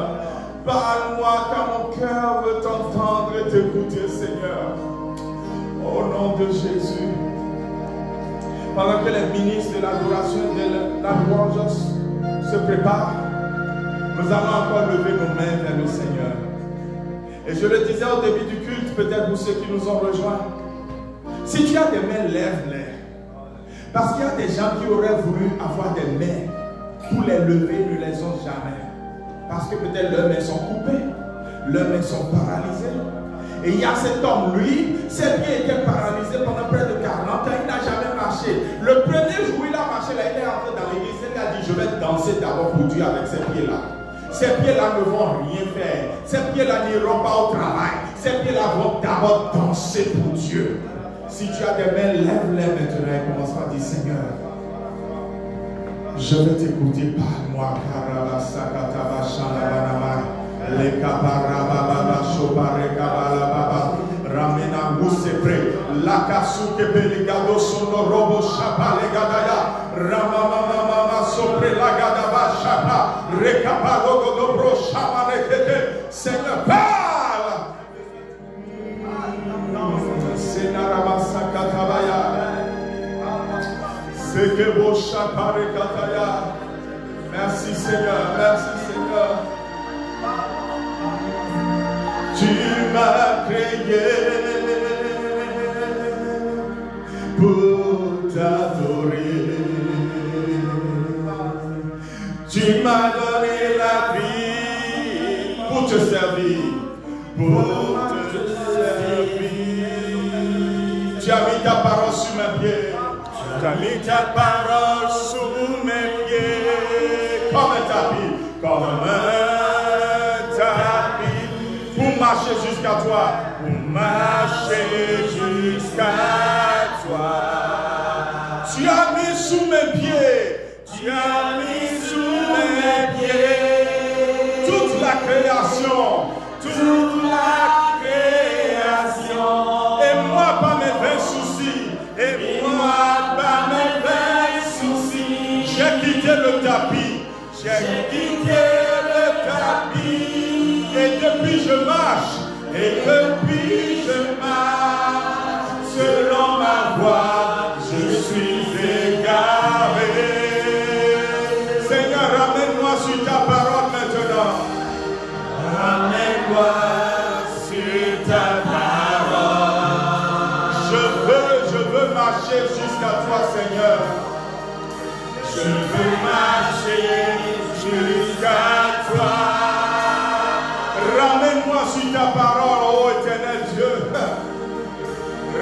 Parle-moi car mon cœur veut t'entendre et t'écouter, Seigneur. Au nom de Jésus. Pendant que les ministres de l'adoration et de la louange se préparent, nous allons encore lever nos mains vers le Seigneur. Et je le disais au début du culte, peut-être pour ceux qui nous ont rejoints, si tu as des mains, lève-les. Parce qu'il y a des gens qui auraient voulu avoir des mains pour les lever, ne les ont jamais. Parce que peut-être leurs mains sont coupées, leurs mains sont paralysées. Et il y a cet homme, lui, ses pieds étaient paralysés pendant près de 40 ans, il n'a jamais marché. Le premier jour où il a marché, là, il est entré dans l'église, il a dit, je vais danser d'abord pour Dieu avec ces pieds-là. Ces pieds-là ne vont rien faire. Ces pieds-là n'iront pas au travail. Ces pieds-là vont d'abord danser pour Dieu. Si tu as des mains, lève-les maintenant et commence par dire Seigneur, je vais t'écouter, parle-moi. Ramena Moussepre, Lakasuke Beligado Sono Robo Shapa Legadaya, Ramamama Sopre Lagadaba Shapa, Rekapalogo Dobro Shama Nekete, Seigneur, parle! Senarabasa Katabaya, Sekebo Shapa Rekataya. Merci Seigneur, merci Seigneur. Tu m'as créé pour t'adorer. Tu m'as donné la vie pour te servir. Pour te servir. Tu as mis ta parole sur mes pieds. Tu as mis ta parole sous mes pieds. Comme un tapis. Comme un tapis. Pour marcher jusqu'à toi, pour marcher jusqu'à toi. Tu as mis sous mes pieds, tu as mis sous mes pieds toute la création, toute la création. Et moi par mes vains soucis, et moi par mes vains soucis, j'ai quitté le tapis, j'ai quitté le tapis. Et depuis je marche, selon ma voie, je suis égaré. Seigneur, ramène-moi sur ta parole maintenant. Ramène-moi sur ta parole. Je veux marcher jusqu'à toi, Seigneur. Je veux marcher jusqu'à toi. Ramène-moi sur ta parole, ô éternel Dieu.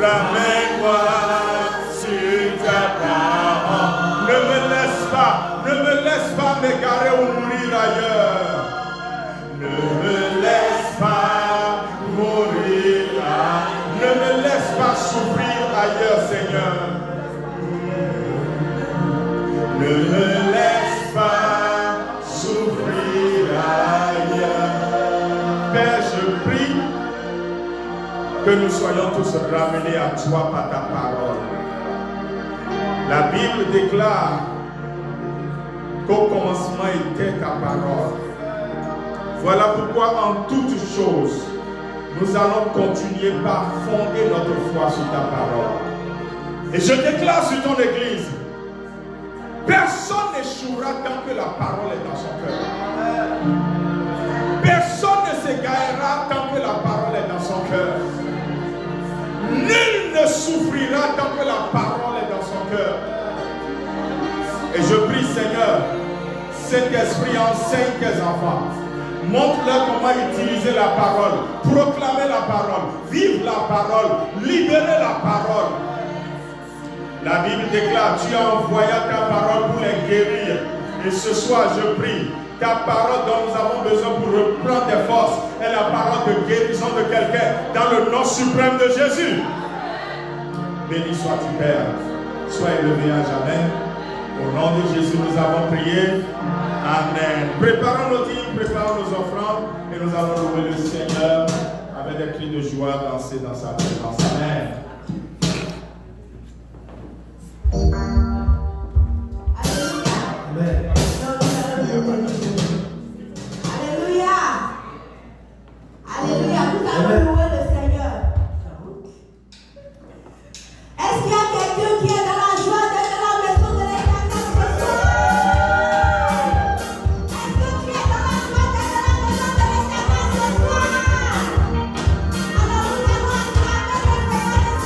Ramène-moi sur ta parole. Ne me laisse pas m'égarer ou mourir ailleurs. Ne me laisse pas mourir ailleurs. Ne me laisse pas souffrir ailleurs, Seigneur. Ne me laisse pas souffrir ailleurs. Père, je prie que nous soyons tous ramenés à toi par ta parole. La Bible déclare qu'au commencement était ta parole. Voilà pourquoi en toutes choses, nous allons continuer par fonder notre foi sur ta parole. Et je déclare sur ton église, personne n'échouera tant que la parole est dans son cœur. Personne ne s'égarera tant que la parole est dans son cœur. Nul ne souffrira tant que la parole est dans son cœur. Et je prie, Seigneur, Saint-Esprit, enseigne tes enfants. Montre-leur comment utiliser la parole, proclamer la parole, vivre la parole, libérer la parole. La Bible déclare, tu as envoyé ta parole pour les guérir. Et ce soir, je prie, ta parole dont nous avons besoin pour reprendre des forces est la parole de guérison de quelqu'un dans le nom suprême de Jésus. Béni sois-tu, Père. Sois élevé à jamais. Au nom de Jésus, nous avons prié. Amen. Préparons nos dîmes, préparons nos offrandes et nous allons louer le Seigneur avec des cris de joie, danser dans sa présence. Amen. Amen. Alléluia. Alléluia. Nous allons louer le Seigneur. Est-ce qu'il y a quelqu'un qui est dans la joie d'être dans la maison de l'Éternel ce soir? Est-ce que tu es dans la joie d'être dans la maison de l'Éternel ce soir? Alors nous allons acclamer le Seigneur.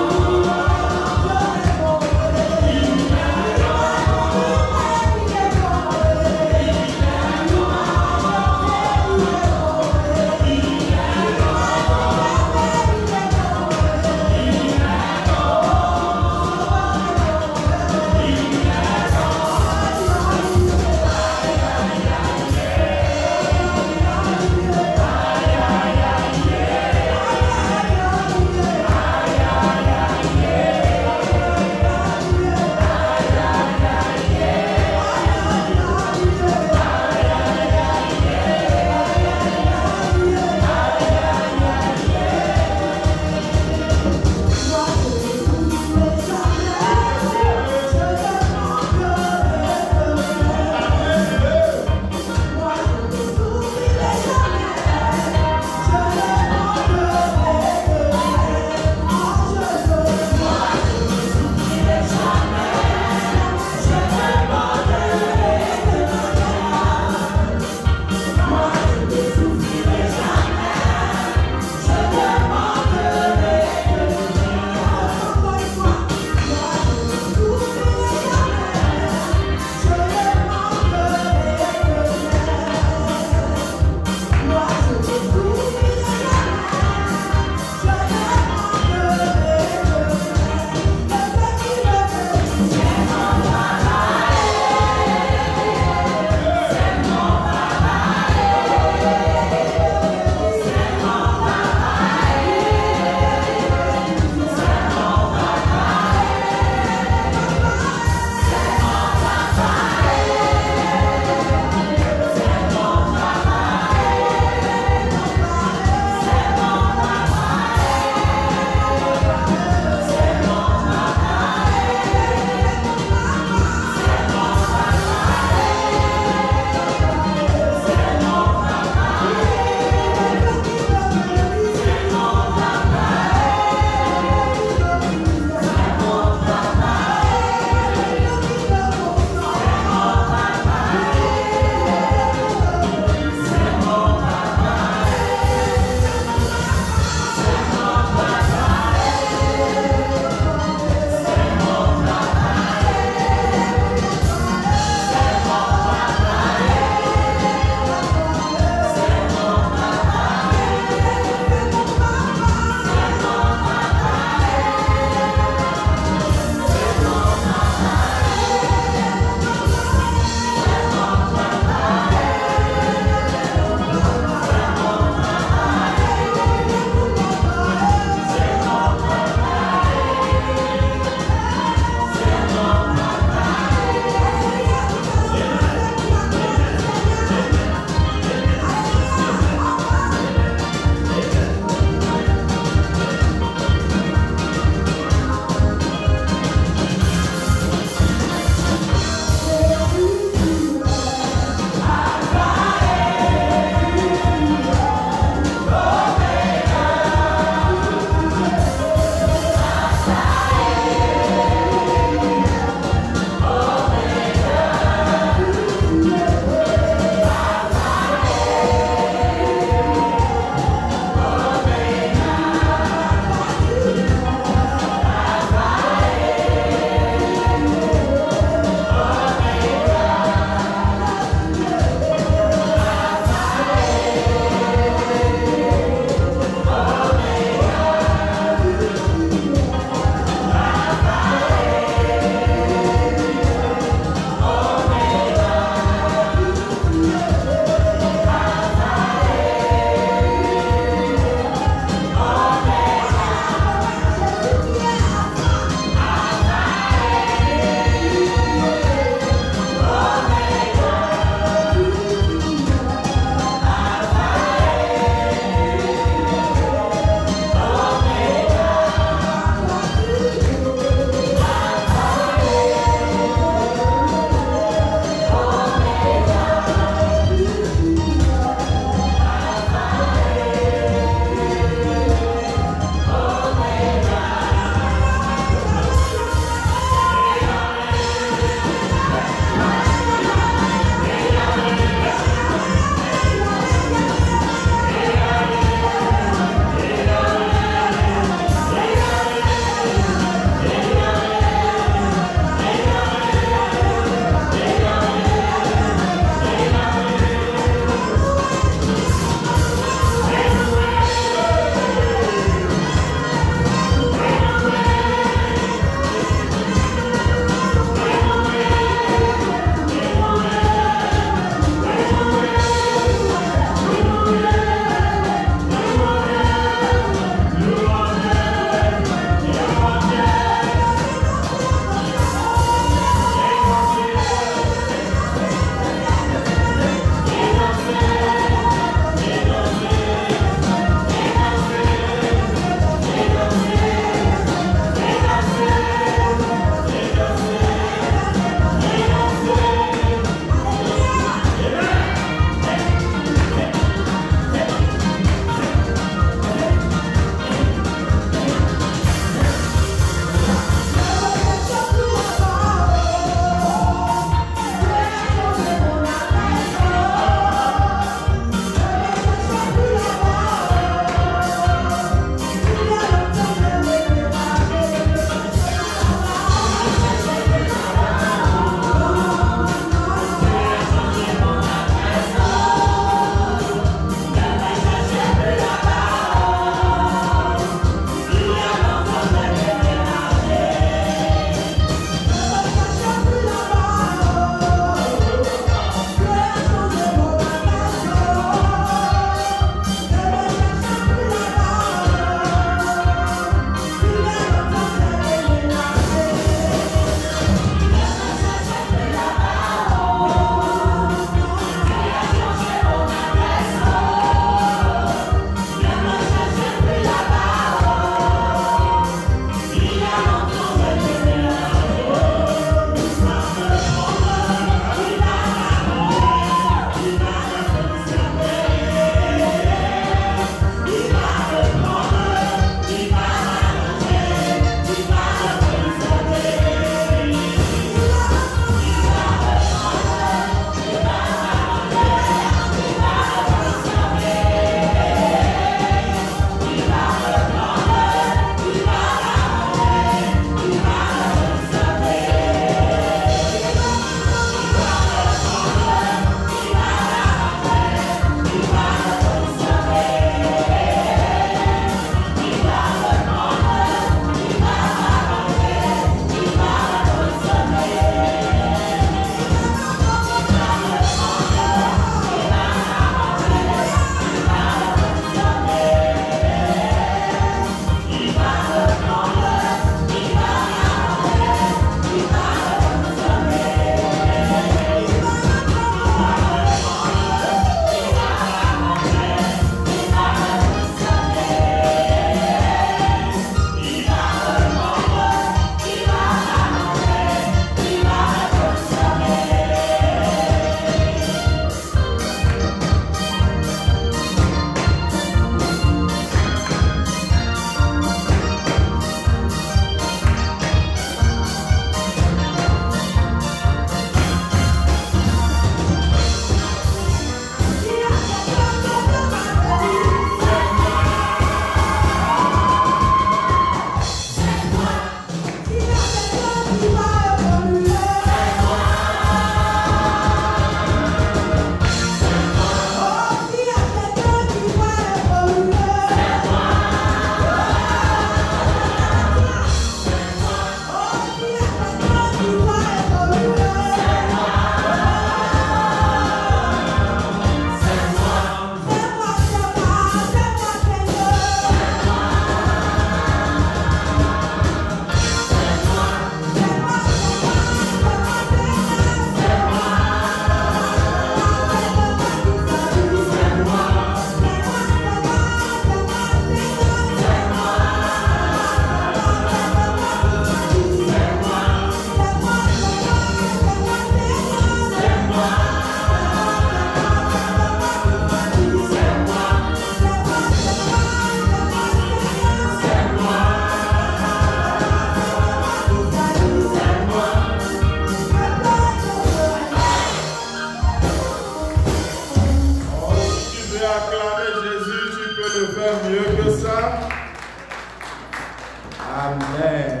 Amen.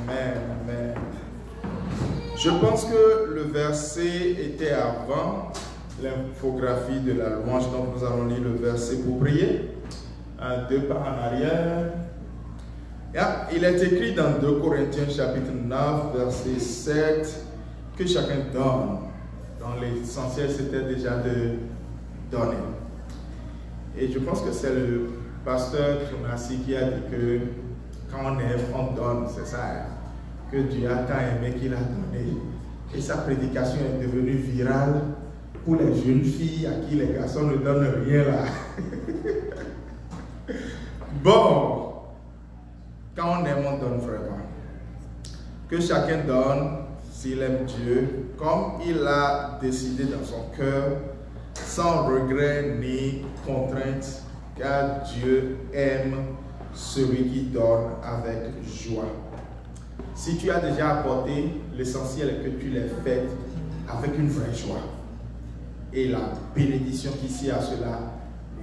Amen. Amen. Je pense que le verset était avant l'infographie de la louange, donc nous allons lire le verset pour prier. 2 pas en arrière. Il est écrit dans 2 Corinthiens chapitre 9, verset 7, que chacun donne. Dans l'essentiel, c'était déjà de donner. Et je pense que c'est le pasteur Tunasi qui a dit que quand on aime, on donne, c'est ça. Hein? Que Dieu a tant aimé qu'il a donné. Et sa prédication est devenue virale pour les jeunes filles à qui les garçons ne donnent rien là. Bon, quand on aime, on donne vraiment. Que chacun donne, s'il aime Dieu, comme il a décidé dans son cœur, sans regret ni contrainte, car Dieu aime celui qui donne avec joie. Si tu as déjà apporté, l'essentiel est que tu l'aies fait avec une vraie joie. Et la bénédiction qui s'y a cela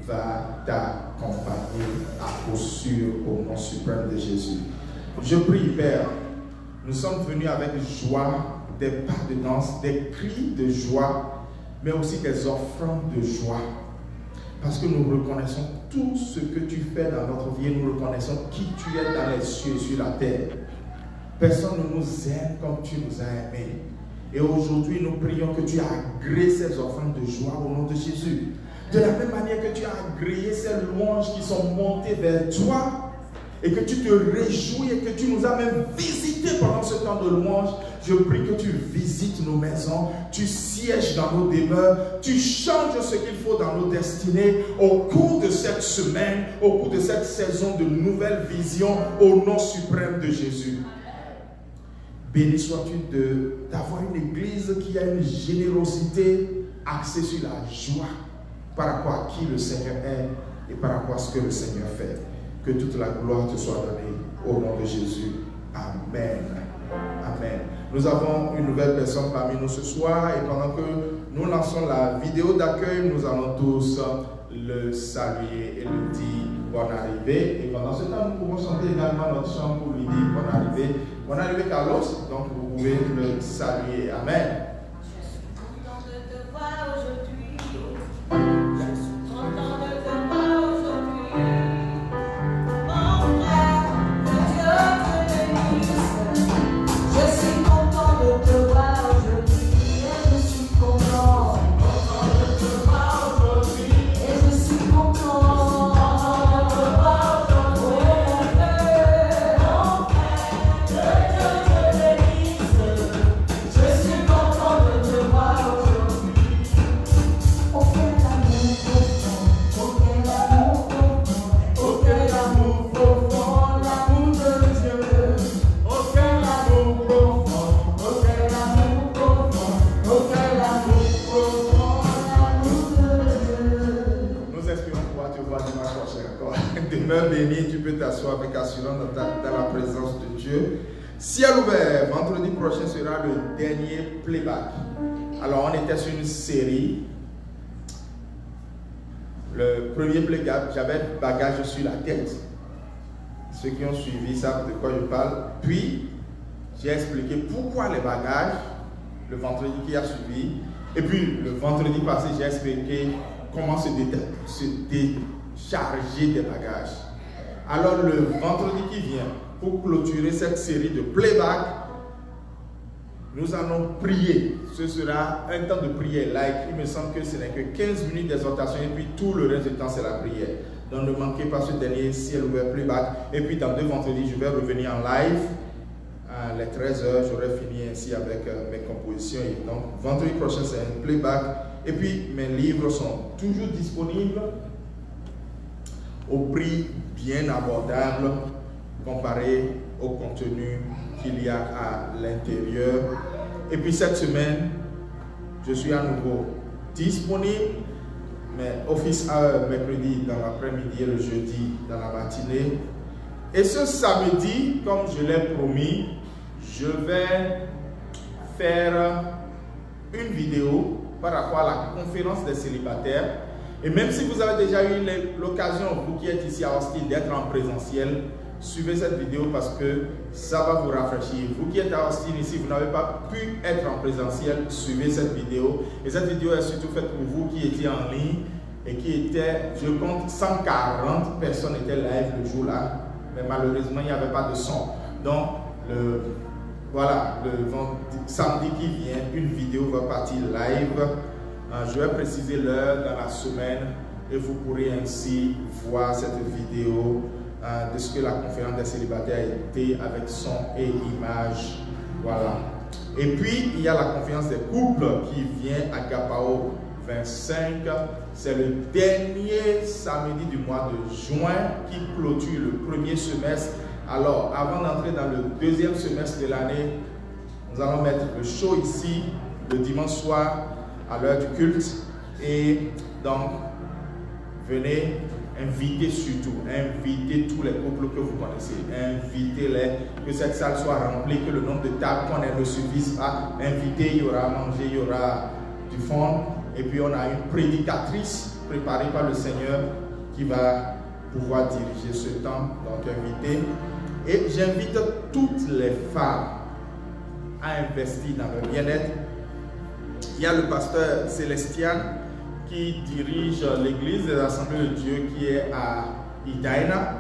va t'accompagner à coup sûr au nom suprême de Jésus. Je prie, Père, nous sommes venus avec joie, des pas de danse, des cris de joie, mais aussi des offrandes de joie. Parce que nous reconnaissons tout ce que tu fais dans notre vie, nous reconnaissons qui tu es dans les cieux et sur la terre. Personne ne nous aime comme tu nous as aimés. Et aujourd'hui, nous prions que tu agrées ces offrandes de joie au nom de Jésus. De la même manière que tu as agréé ces louanges qui sont montées vers toi et que tu te réjouis et que tu nous as même visités pendant ce temps de louange, je prie que tu visites nos maisons, tu sièges dans nos demeures, tu changes ce qu'il faut dans nos destinées au cours de cette semaine, au cours de cette saison de nouvelles visions au nom suprême de Jésus. Béni sois-tu d'avoir une église qui a une générosité axée sur la joie par rapport à qui le Seigneur est et par rapport à ce que le Seigneur fait. Que toute la gloire te soit donnée au nom de Jésus. Amen. Amen. Nous avons une nouvelle personne parmi nous ce soir et pendant que nous lançons la vidéo d'accueil, nous allons tous le saluer et lui dire bonne arrivée. Et pendant ce temps, nous pouvons chanter également notre chant pour lui dire bonne arrivée. Bonne arrivée Carlos, donc vous pouvez le saluer. Amen. Je suis content de te voir aujourd'hui. Je suis content de te voir aujourd'hui. Mon frère, que Dieu te bénisse. Je suis content de te voir aujourd'hui. Et je suis content. De te voir aujourd'hui. Et je suis content. Demeure béni, tu peux t'asseoir avec assurance dans la présence de Dieu. Ciel ouvert, vendredi prochain sera le dernier playback. Alors on était sur une série. Le premier playback, j'avais bagage sur la tête. Ceux qui ont suivi savent de quoi je parle. Puis j'ai expliqué pourquoi les bagages, le vendredi qui a suivi. Et puis le vendredi passé, j'ai expliqué comment se décharger des bagages. Alors le vendredi qui vient, pour clôturer cette série de playback, nous allons prier. Ce sera un temps de prière. Il me semble que ce n'est que 15 minutes d'exhortation et puis tout le reste du temps c'est la prière. Donc ne manquez pas ce dernier ciel ouvert playback. Et puis dans 2 vendredis, je vais revenir en live. À les 13h, j'aurai fini ainsi avec mes compositions. Et donc vendredi prochain, c'est un playback. Et puis mes livres sont toujours disponibles au prix bien abordable comparé au contenu qu'il y a à l'intérieur. Et puis cette semaine, je suis à nouveau disponible, mais office hour mercredi dans l'après-midi et le jeudi dans la matinée. Et ce samedi, comme je l'ai promis, je vais faire une vidéo par rapport à la conférence des célibataires. Et même si vous avez déjà eu l'occasion, vous qui êtes ici à Austin, d'être en présentiel, suivez cette vidéo parce que ça va vous rafraîchir. Vous qui êtes à Austin ici, vous n'avez pas pu être en présentiel, suivez cette vidéo. Et cette vidéo est surtout faite pour vous qui étiez en ligne et qui étaient, je compte, 140 personnes étaient live le jour-là. Mais malheureusement, il n'y avait pas de son. Donc, voilà, le samedi qui vient, une vidéo va partir live. Je vais préciser l'heure dans la semaine et vous pourrez ainsi voir cette vidéo de ce que la conférence des célibataires a été avec son et image. Voilà. Et puis, il y a la conférence des couples qui vient à Gapao 25. C'est le dernier samedi du mois de juin qui clôture le premier semestre. Alors, avant d'entrer dans le deuxième semestre de l'année, nous allons mettre le show ici le dimanche soir à l'heure du culte. Et donc, venez, invitez surtout, invitez tous les couples que vous connaissez, invitez-les, que cette salle soit remplie, que le nombre de tables qu'on ait ne suffise pas. Invitez, il y aura à manger, il y aura du fond. Et puis on a une prédicatrice préparée par le Seigneur qui va pouvoir diriger ce temps, donc invitez. Et j'invite toutes les femmes à investir dans le bien-être. Il y a le pasteur Célestin qui dirige l'église des Assemblées de Dieu qui est à Edina.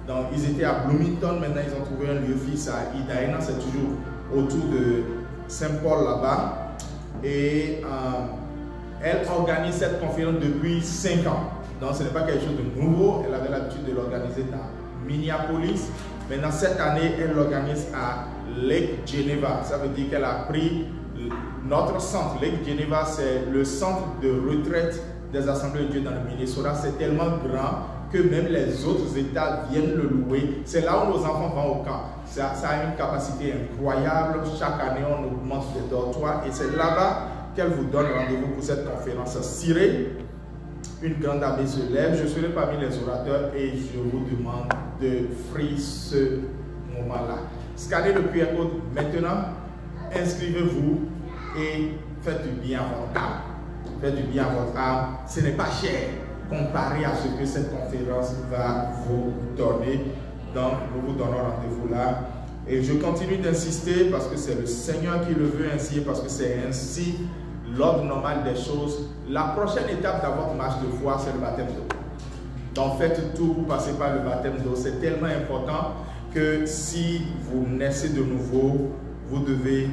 Donc ils étaient à Bloomington, maintenant ils ont trouvé un lieu fixe à Edina, c'est toujours autour de Saint-Paul là-bas. Et elle organise cette conférence depuis 5 ans. Donc ce n'est pas quelque chose de nouveau, elle avait l'habitude de l'organiser dans Minneapolis. Maintenant cette année, elle l'organise à Lake Geneva. Ça veut dire qu'elle a pris notre centre. Lake Geneva, c'est le centre de retraite des Assemblées de Dieu dans le Minnesota. C'est tellement grand que même les autres États viennent le louer. C'est là où nos enfants vont au camp. Ça a une capacité incroyable. Chaque année, on augmente les dortoirs. Et c'est là-bas qu'elle vous donne rendez-vous pour cette conférence. Ciré, une grande armée se lève. Je serai parmi les orateurs et je vous demande de frire ce moment-là. Scannez le QR code maintenant. Inscrivez-vous et faites du bien à votre âme. Faites du bien à votre âme. Ce n'est pas cher comparé à ce que cette conférence va vous donner. Donc, nous vous donnons rendez-vous là. Et je continue d'insister parce que c'est le Seigneur qui le veut ainsi, parce que c'est ainsi l'ordre normal des choses. La prochaine étape dans votre marche de foi, c'est le baptême d'eau. Donc, faites tout, vous passez par le baptême d'eau. C'est tellement important que si vous naissez de nouveau, vous devez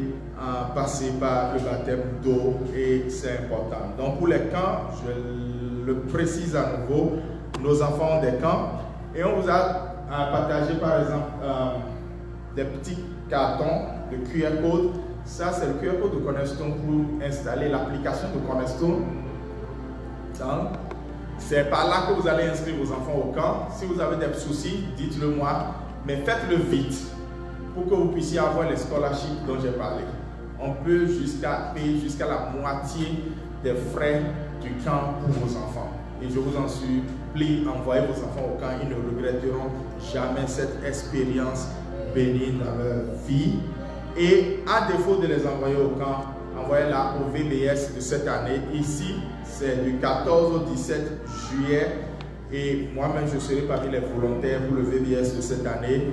passer par le baptême d'eau et c'est important. Donc pour les camps, je le précise à nouveau, nos enfants ont des camps et on vous a partagé par exemple des petits cartons de QR code. Ça c'est le QR code de Cornerstone pour installer l'application de Cornerstone. C'est par là que vous allez inscrire vos enfants au camp. Si vous avez des soucis, dites-le moi, mais faites-le vite pour que vous puissiez avoir les scholarships dont j'ai parlé. On peut payer jusqu'à la moitié des frais du camp pour vos enfants. Et je vous en supplie, envoyez vos enfants au camp. Ils ne regretteront jamais cette expérience bénie dans leur vie. Et à défaut de les envoyer au camp, envoyez-la au VBS de cette année. Ici, c'est du 14 au 17 juillet. Et moi-même, je serai parmi les volontaires pour le VBS de cette année.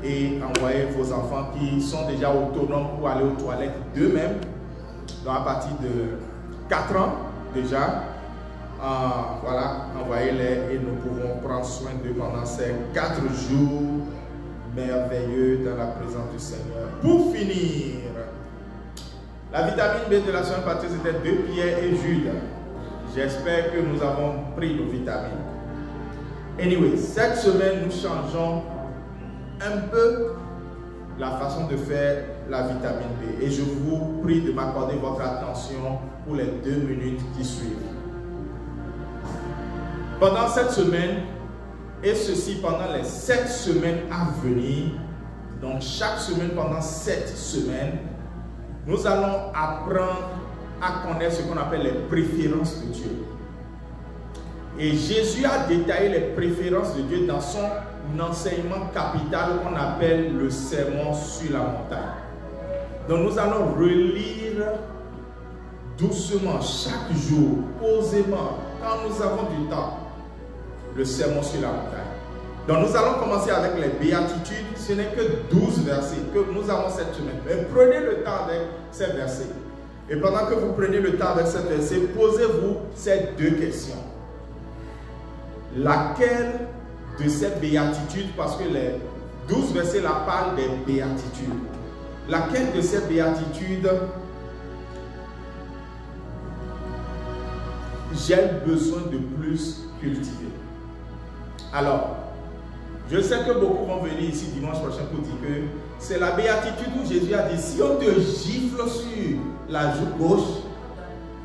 Et envoyez vos enfants qui sont déjà autonomes pour aller aux toilettes d'eux-mêmes. Donc à partir de 4 ans déjà, voilà, envoyez-les et nous pouvons prendre soin d'eux pendant ces 4 jours merveilleux dans la présence du Seigneur. Pour finir, la vitamine B de la semaine passée c'était de Pierre et Jude. J'espère que nous avons pris nos vitamines. Anyway, cette semaine nous changeons un peu la façon de faire la vitamine B et je vous prie de m'accorder votre attention pour les 2 minutes qui suivent. Pendant cette semaine et ceci pendant les 7 semaines à venir, donc chaque semaine pendant 7 semaines, nous allons apprendre à connaître ce qu'on appelle les préférences de Dieu. Et Jésus a détaillé les préférences de Dieu dans son enseignement capital qu'on appelle le sermon sur la montagne. Donc nous allons relire doucement, chaque jour, posément, quand nous avons du temps, le sermon sur la montagne. Donc nous allons commencer avec les béatitudes. Ce n'est que 12 versets que nous avons cette semaine. Mais prenez le temps avec ces versets. Et pendant que vous prenez le temps avec ces versets, posez-vous ces deux questions. Laquelle de ces béatitudes, parce que les 12 versets là parlent des béatitudes. Laquelle de ces béatitudes j'ai besoin de plus cultiver? Alors, je sais que beaucoup vont venir ici dimanche prochain pour dire que c'est la béatitude où Jésus a dit, si on te gifle sur la joue gauche,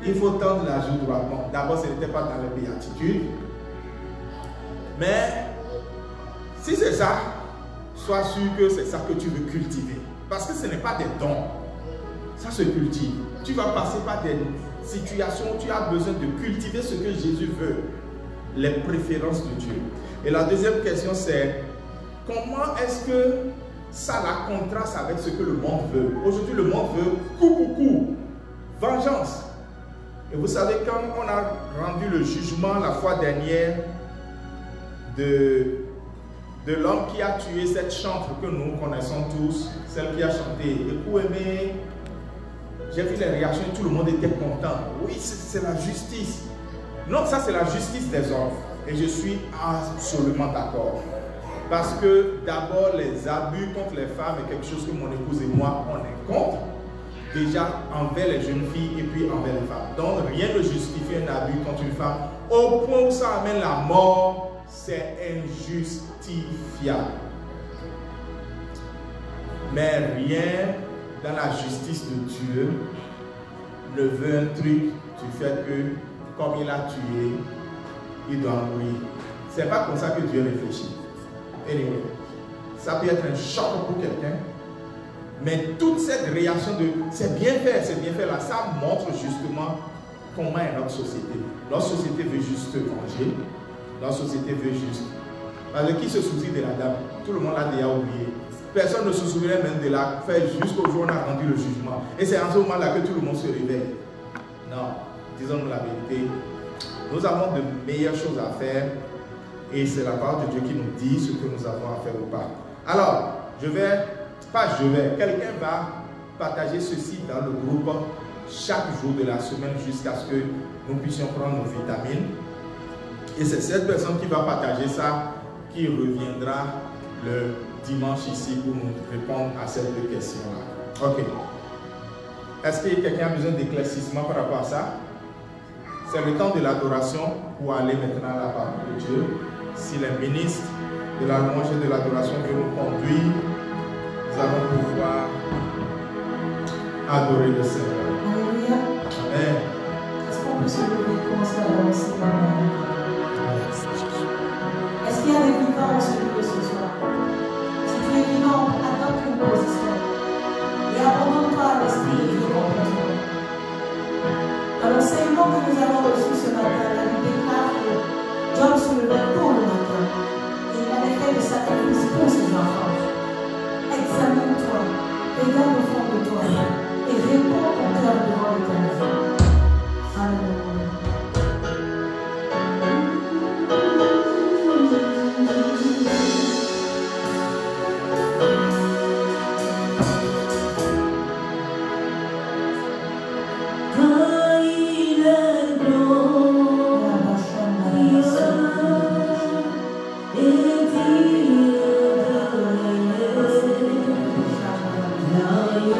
il faut tendre la joue droite. Bon, d'abord, ce n'était pas dans les béatitudes. Mais, si c'est ça, sois sûr que c'est ça que tu veux cultiver. Parce que ce n'est pas des dons. Ça se cultive. Tu vas passer par des situations où tu as besoin de cultiver ce que Jésus veut. Les préférences de Dieu. Et la deuxième question c'est, comment est-ce que ça la contraste avec ce que le monde veut? Aujourd'hui le monde veut coup, vengeance. Et vous savez, quand on a rendu le jugement la fois dernière de l'homme qui a tué cette chantre que nous connaissons tous, celle qui a chanté Époux aimé, j'ai vu les réactions, tout le monde était content. Oui, c'est la justice. Non, ça c'est la justice des hommes. Et je suis absolument d'accord. Parce que d'abord, les abus contre les femmes est quelque chose que mon épouse et moi, on est contre. Déjà envers les jeunes filles et puis envers les femmes. Donc rien ne justifie un abus contre une femme. Au point où ça amène la mort, c'est injustifiable. Mais rien dans la justice de Dieu ne veut un truc du fait que comme il a tué, il doit mourir. C'est pas comme ça que Dieu réfléchit. Anyway, ça peut être un choc pour quelqu'un, mais toute cette réaction de c'est bien fait là, ça montre justement comment est notre société. Notre société veut juste venger, notre société veut juste. Parce que qui se soucie de la dame? Tout le monde l'a déjà oublié. Personne ne se souvenait même de la fête jusqu'au jour où on a rendu le jugement. Et c'est en ce moment-là que tout le monde se réveille. Non, disons-nous la vérité. Nous avons de meilleures choses à faire et c'est la parole de Dieu qui nous dit ce que nous avons à faire ou pas. Alors, quelqu'un va partager ceci dans le groupe chaque jour de la semaine jusqu'à ce que nous puissions prendre nos vitamines. Et c'est cette personne qui va partager ça qui reviendra le dimanche ici pour nous répondre à ces deux questions-là. Ok. Est-ce que quelqu'un a besoin d'éclaircissement par rapport à ça? C'est le temps de l'adoration pour aller maintenant à la parole de Dieu. Si les ministres de la louange et de l'adoration veulent nous conduire, nous allons pouvoir adorer le Seigneur. Alléluia. Amen. Est-ce qu'on peut se lever et commencer à avancer dans la vie? Est-ce qu'il y a des vivants dans ce lieu ce soir? Si tu es vivant, adopte une position et abandonne-toi à l'esprit et complètement. Dans l'enseignement que nous avons reçu ce matin, la Bible déclare que Job se levait tôt le matin et il avait fait des sacrifices pour ses enfants. Examine-toi, regarde au fond de toi et réponds ton cœur devant l'Éternel. Alléluia. Now you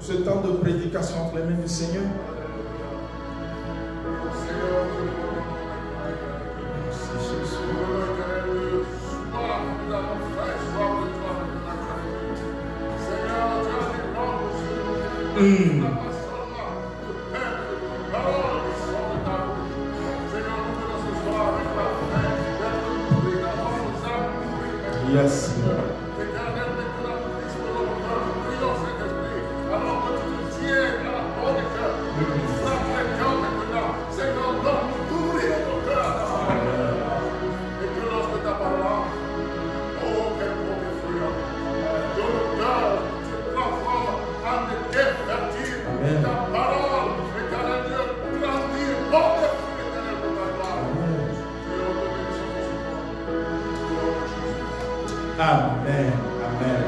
Ce temps de prédication entre les mains du Seigneur. Yes. Amen, amen.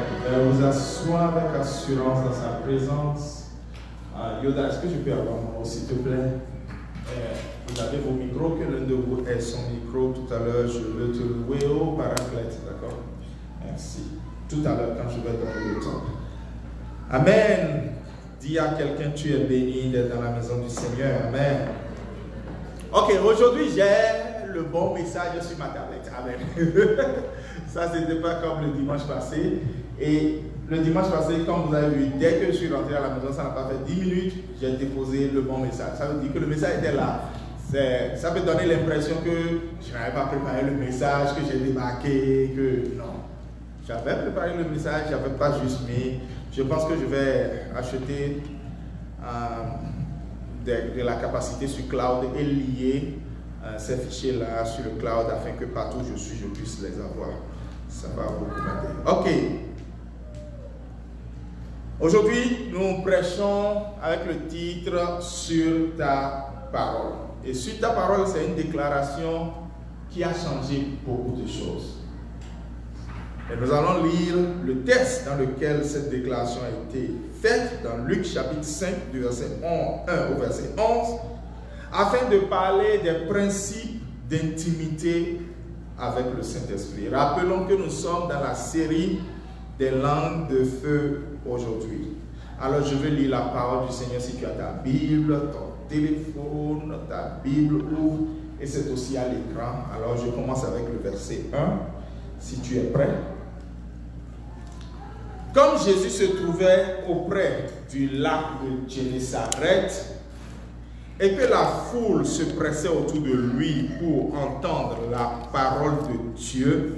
Vous asseoir avec assurance dans sa présence. Yoda, est-ce que je peux avoir mon nom, s'il te plaît? Vous avez vos micros, que l'un de vous ait son micro. Tout à l'heure, je veux te louer au paraclète, d'accord? Merci. Tout à l'heure, quand je vais donner le temps. Amen. Dis à quelqu'un, tu es béni d'être dans la maison du Seigneur. Amen. Ok, aujourd'hui, j'ai le bon message sur ma tablette. Amen. Ça, ce n'était pas comme le dimanche passé. Et le dimanche passé, comme vous avez vu, dès que je suis rentré à la maison, ça n'a pas fait 10 minutes, j'ai déposé le bon message. Ça veut dire que le message était là. Ça peut donner l'impression que je n'avais pas préparé le message, que j'ai débarqué, que non. J'avais préparé le message, je n'avais pas juste mis. Je pense que je vais acheter de la capacité sur cloud et lier ces fichiers-là sur le cloud afin que partout où je suis, je puisse les avoir. Ça va beaucoup m'aider. Ok. Aujourd'hui, nous prêchons avec le titre Sur ta parole. Et sur ta parole, c'est une déclaration qui a changé beaucoup de choses. Et nous allons lire le texte dans lequel cette déclaration a été faite dans Luc chapitre 5 du verset 1 au verset 11 afin de parler des principes d'intimité avec le Saint-Esprit. Rappelons que nous sommes dans la série des langues de feu aujourd'hui. Alors je vais lire la parole du Seigneur. Si tu as ta Bible, ton téléphone, ta Bible ouvre, et c'est aussi à l'écran. Alors je commence avec le verset 1, si tu es prêt. Comme Jésus se trouvait auprès du lac de Génézareth et que la foule se pressait autour de lui pour entendre la parole de Dieu,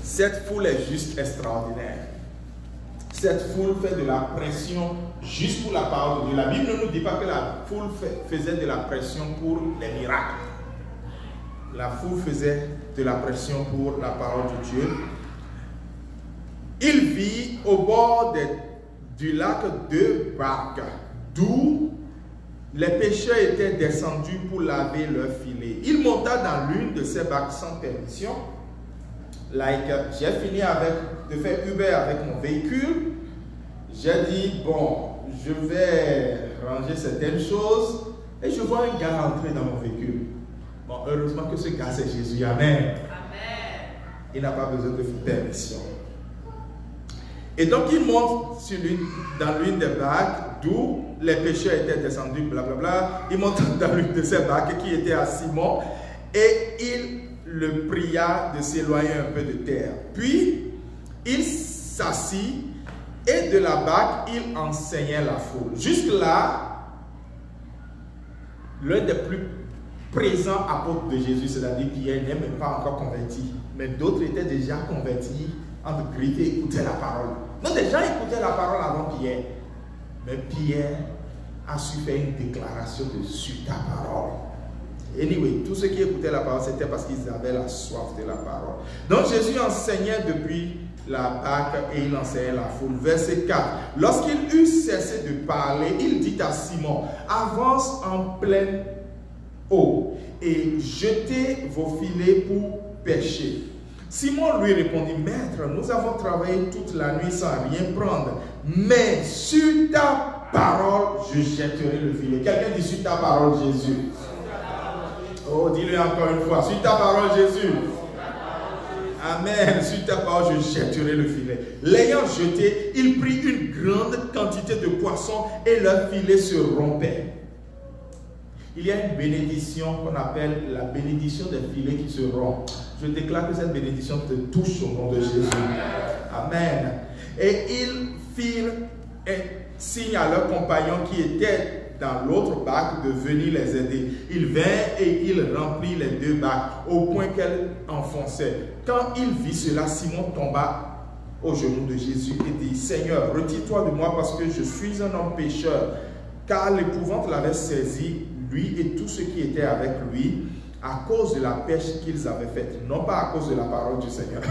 cette foule est juste extraordinaire. Cette foule fait de la pression juste pour la parole de Dieu. La Bible ne nous dit pas que la foule faisait de la pression pour les miracles. La foule faisait de la pression pour la parole de Dieu. Il vit au bord du lac deux barques, d'où les pêcheurs étaient descendus pour laver leurs filets. Il monta dans l'une de ces barques sans permission. J'ai fini de faire Uber avec mon véhicule. J'ai dit, bon, je vais ranger certaines choses. Et je vois un gars entrer dans mon véhicule. Bon, heureusement que ce gars, c'est Jésus. Amen. Amen. Il n'a pas besoin de permission. Et donc, il monte dans l'une des barques, d'où les pêcheurs étaient descendus, blablabla. Il monte dans l'une de ces barques qui était à Simon. Et il le pria de s'éloigner un peu de terre. Puis, il s'assit et de la barque, il enseignait la foule. Jusque-là, l'un des plus présents apôtres de Jésus, c'est-à-dire Pierre, n'est même pas encore converti. Mais d'autres étaient déjà convertis, entre griffes, et écoutaient la parole. Donc des gens écoutaient la parole avant Pierre. Mais Pierre a su faire une déclaration de sur ta parole. Anyway, tous ceux qui écoutaient la parole, c'était parce qu'ils avaient la soif de la parole. Donc Jésus enseignait depuis la barque et il enseignait la foule. Verset 4. Lorsqu'il eut cessé de parler, il dit à Simon, avance en pleine eau et jetez vos filets pour pêcher. Simon lui répondit, Maître, nous avons travaillé toute la nuit sans rien prendre, mais sur ta parole, je jetterai le filet. Quelqu'un dit sur ta parole, Jésus. Oh, dis-le encore une fois, sur ta parole, Jésus. Amen. Sur ta parole, je jetterai le filet. L'ayant jeté, il prit une grande quantité de poissons et leur filet se rompait. Il y a une bénédiction qu'on appelle la bénédiction des filets qui se rompent. Je déclare que cette bénédiction te touche au nom de Jésus. Amen. Et ils firent un signe à leurs compagnons qui étaient dans l'autre barque de venir les aider. Ils vinrent et ils remplirent les deux barques au point qu'elles enfonçaient. Quand il vit cela, Simon tomba aux genoux de Jésus et dit, Seigneur, retire-toi de moi parce que je suis un homme pécheur. Car l'épouvante l'avait saisi, lui et tous ceux qui étaient avec lui, à cause de la pêche qu'ils avaient faite, non pas à cause de la parole du Seigneur.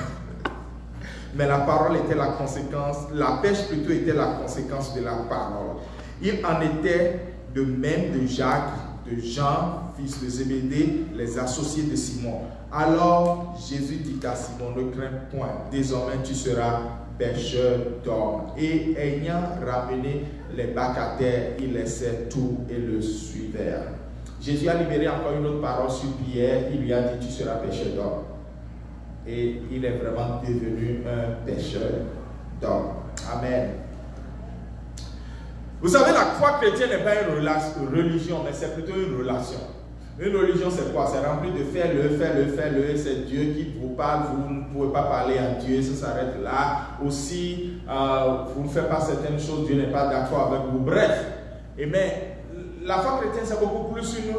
Mais la parole était la conséquence, la pêche plutôt était la conséquence de la parole. Il en était de même de Jacques, de Jean, fils de Zébédée, les associés de Simon. Alors Jésus dit à Simon, ne crains point, désormais tu seras pêcheur d'hommes. Et ayant ramené les bacs à terre, ils laissaient tout et le suivèrent. Jésus a libéré encore une autre parole sur Pierre. Il lui a dit, tu seras pêcheur d'hommes. Et il est vraiment devenu un pêcheur d'hommes. Amen. Vous savez, la foi chrétienne n'est pas une religion, mais c'est plutôt une relation. Une religion, c'est quoi? C'est rempli de fais-le. C'est Dieu qui vous parle. Vous ne pouvez pas parler à Dieu, ça s'arrête là. Aussi, vous ne faites pas certaines choses, Dieu n'est pas d'accord avec vous. Bref. Mais la foi chrétienne, c'est beaucoup plus une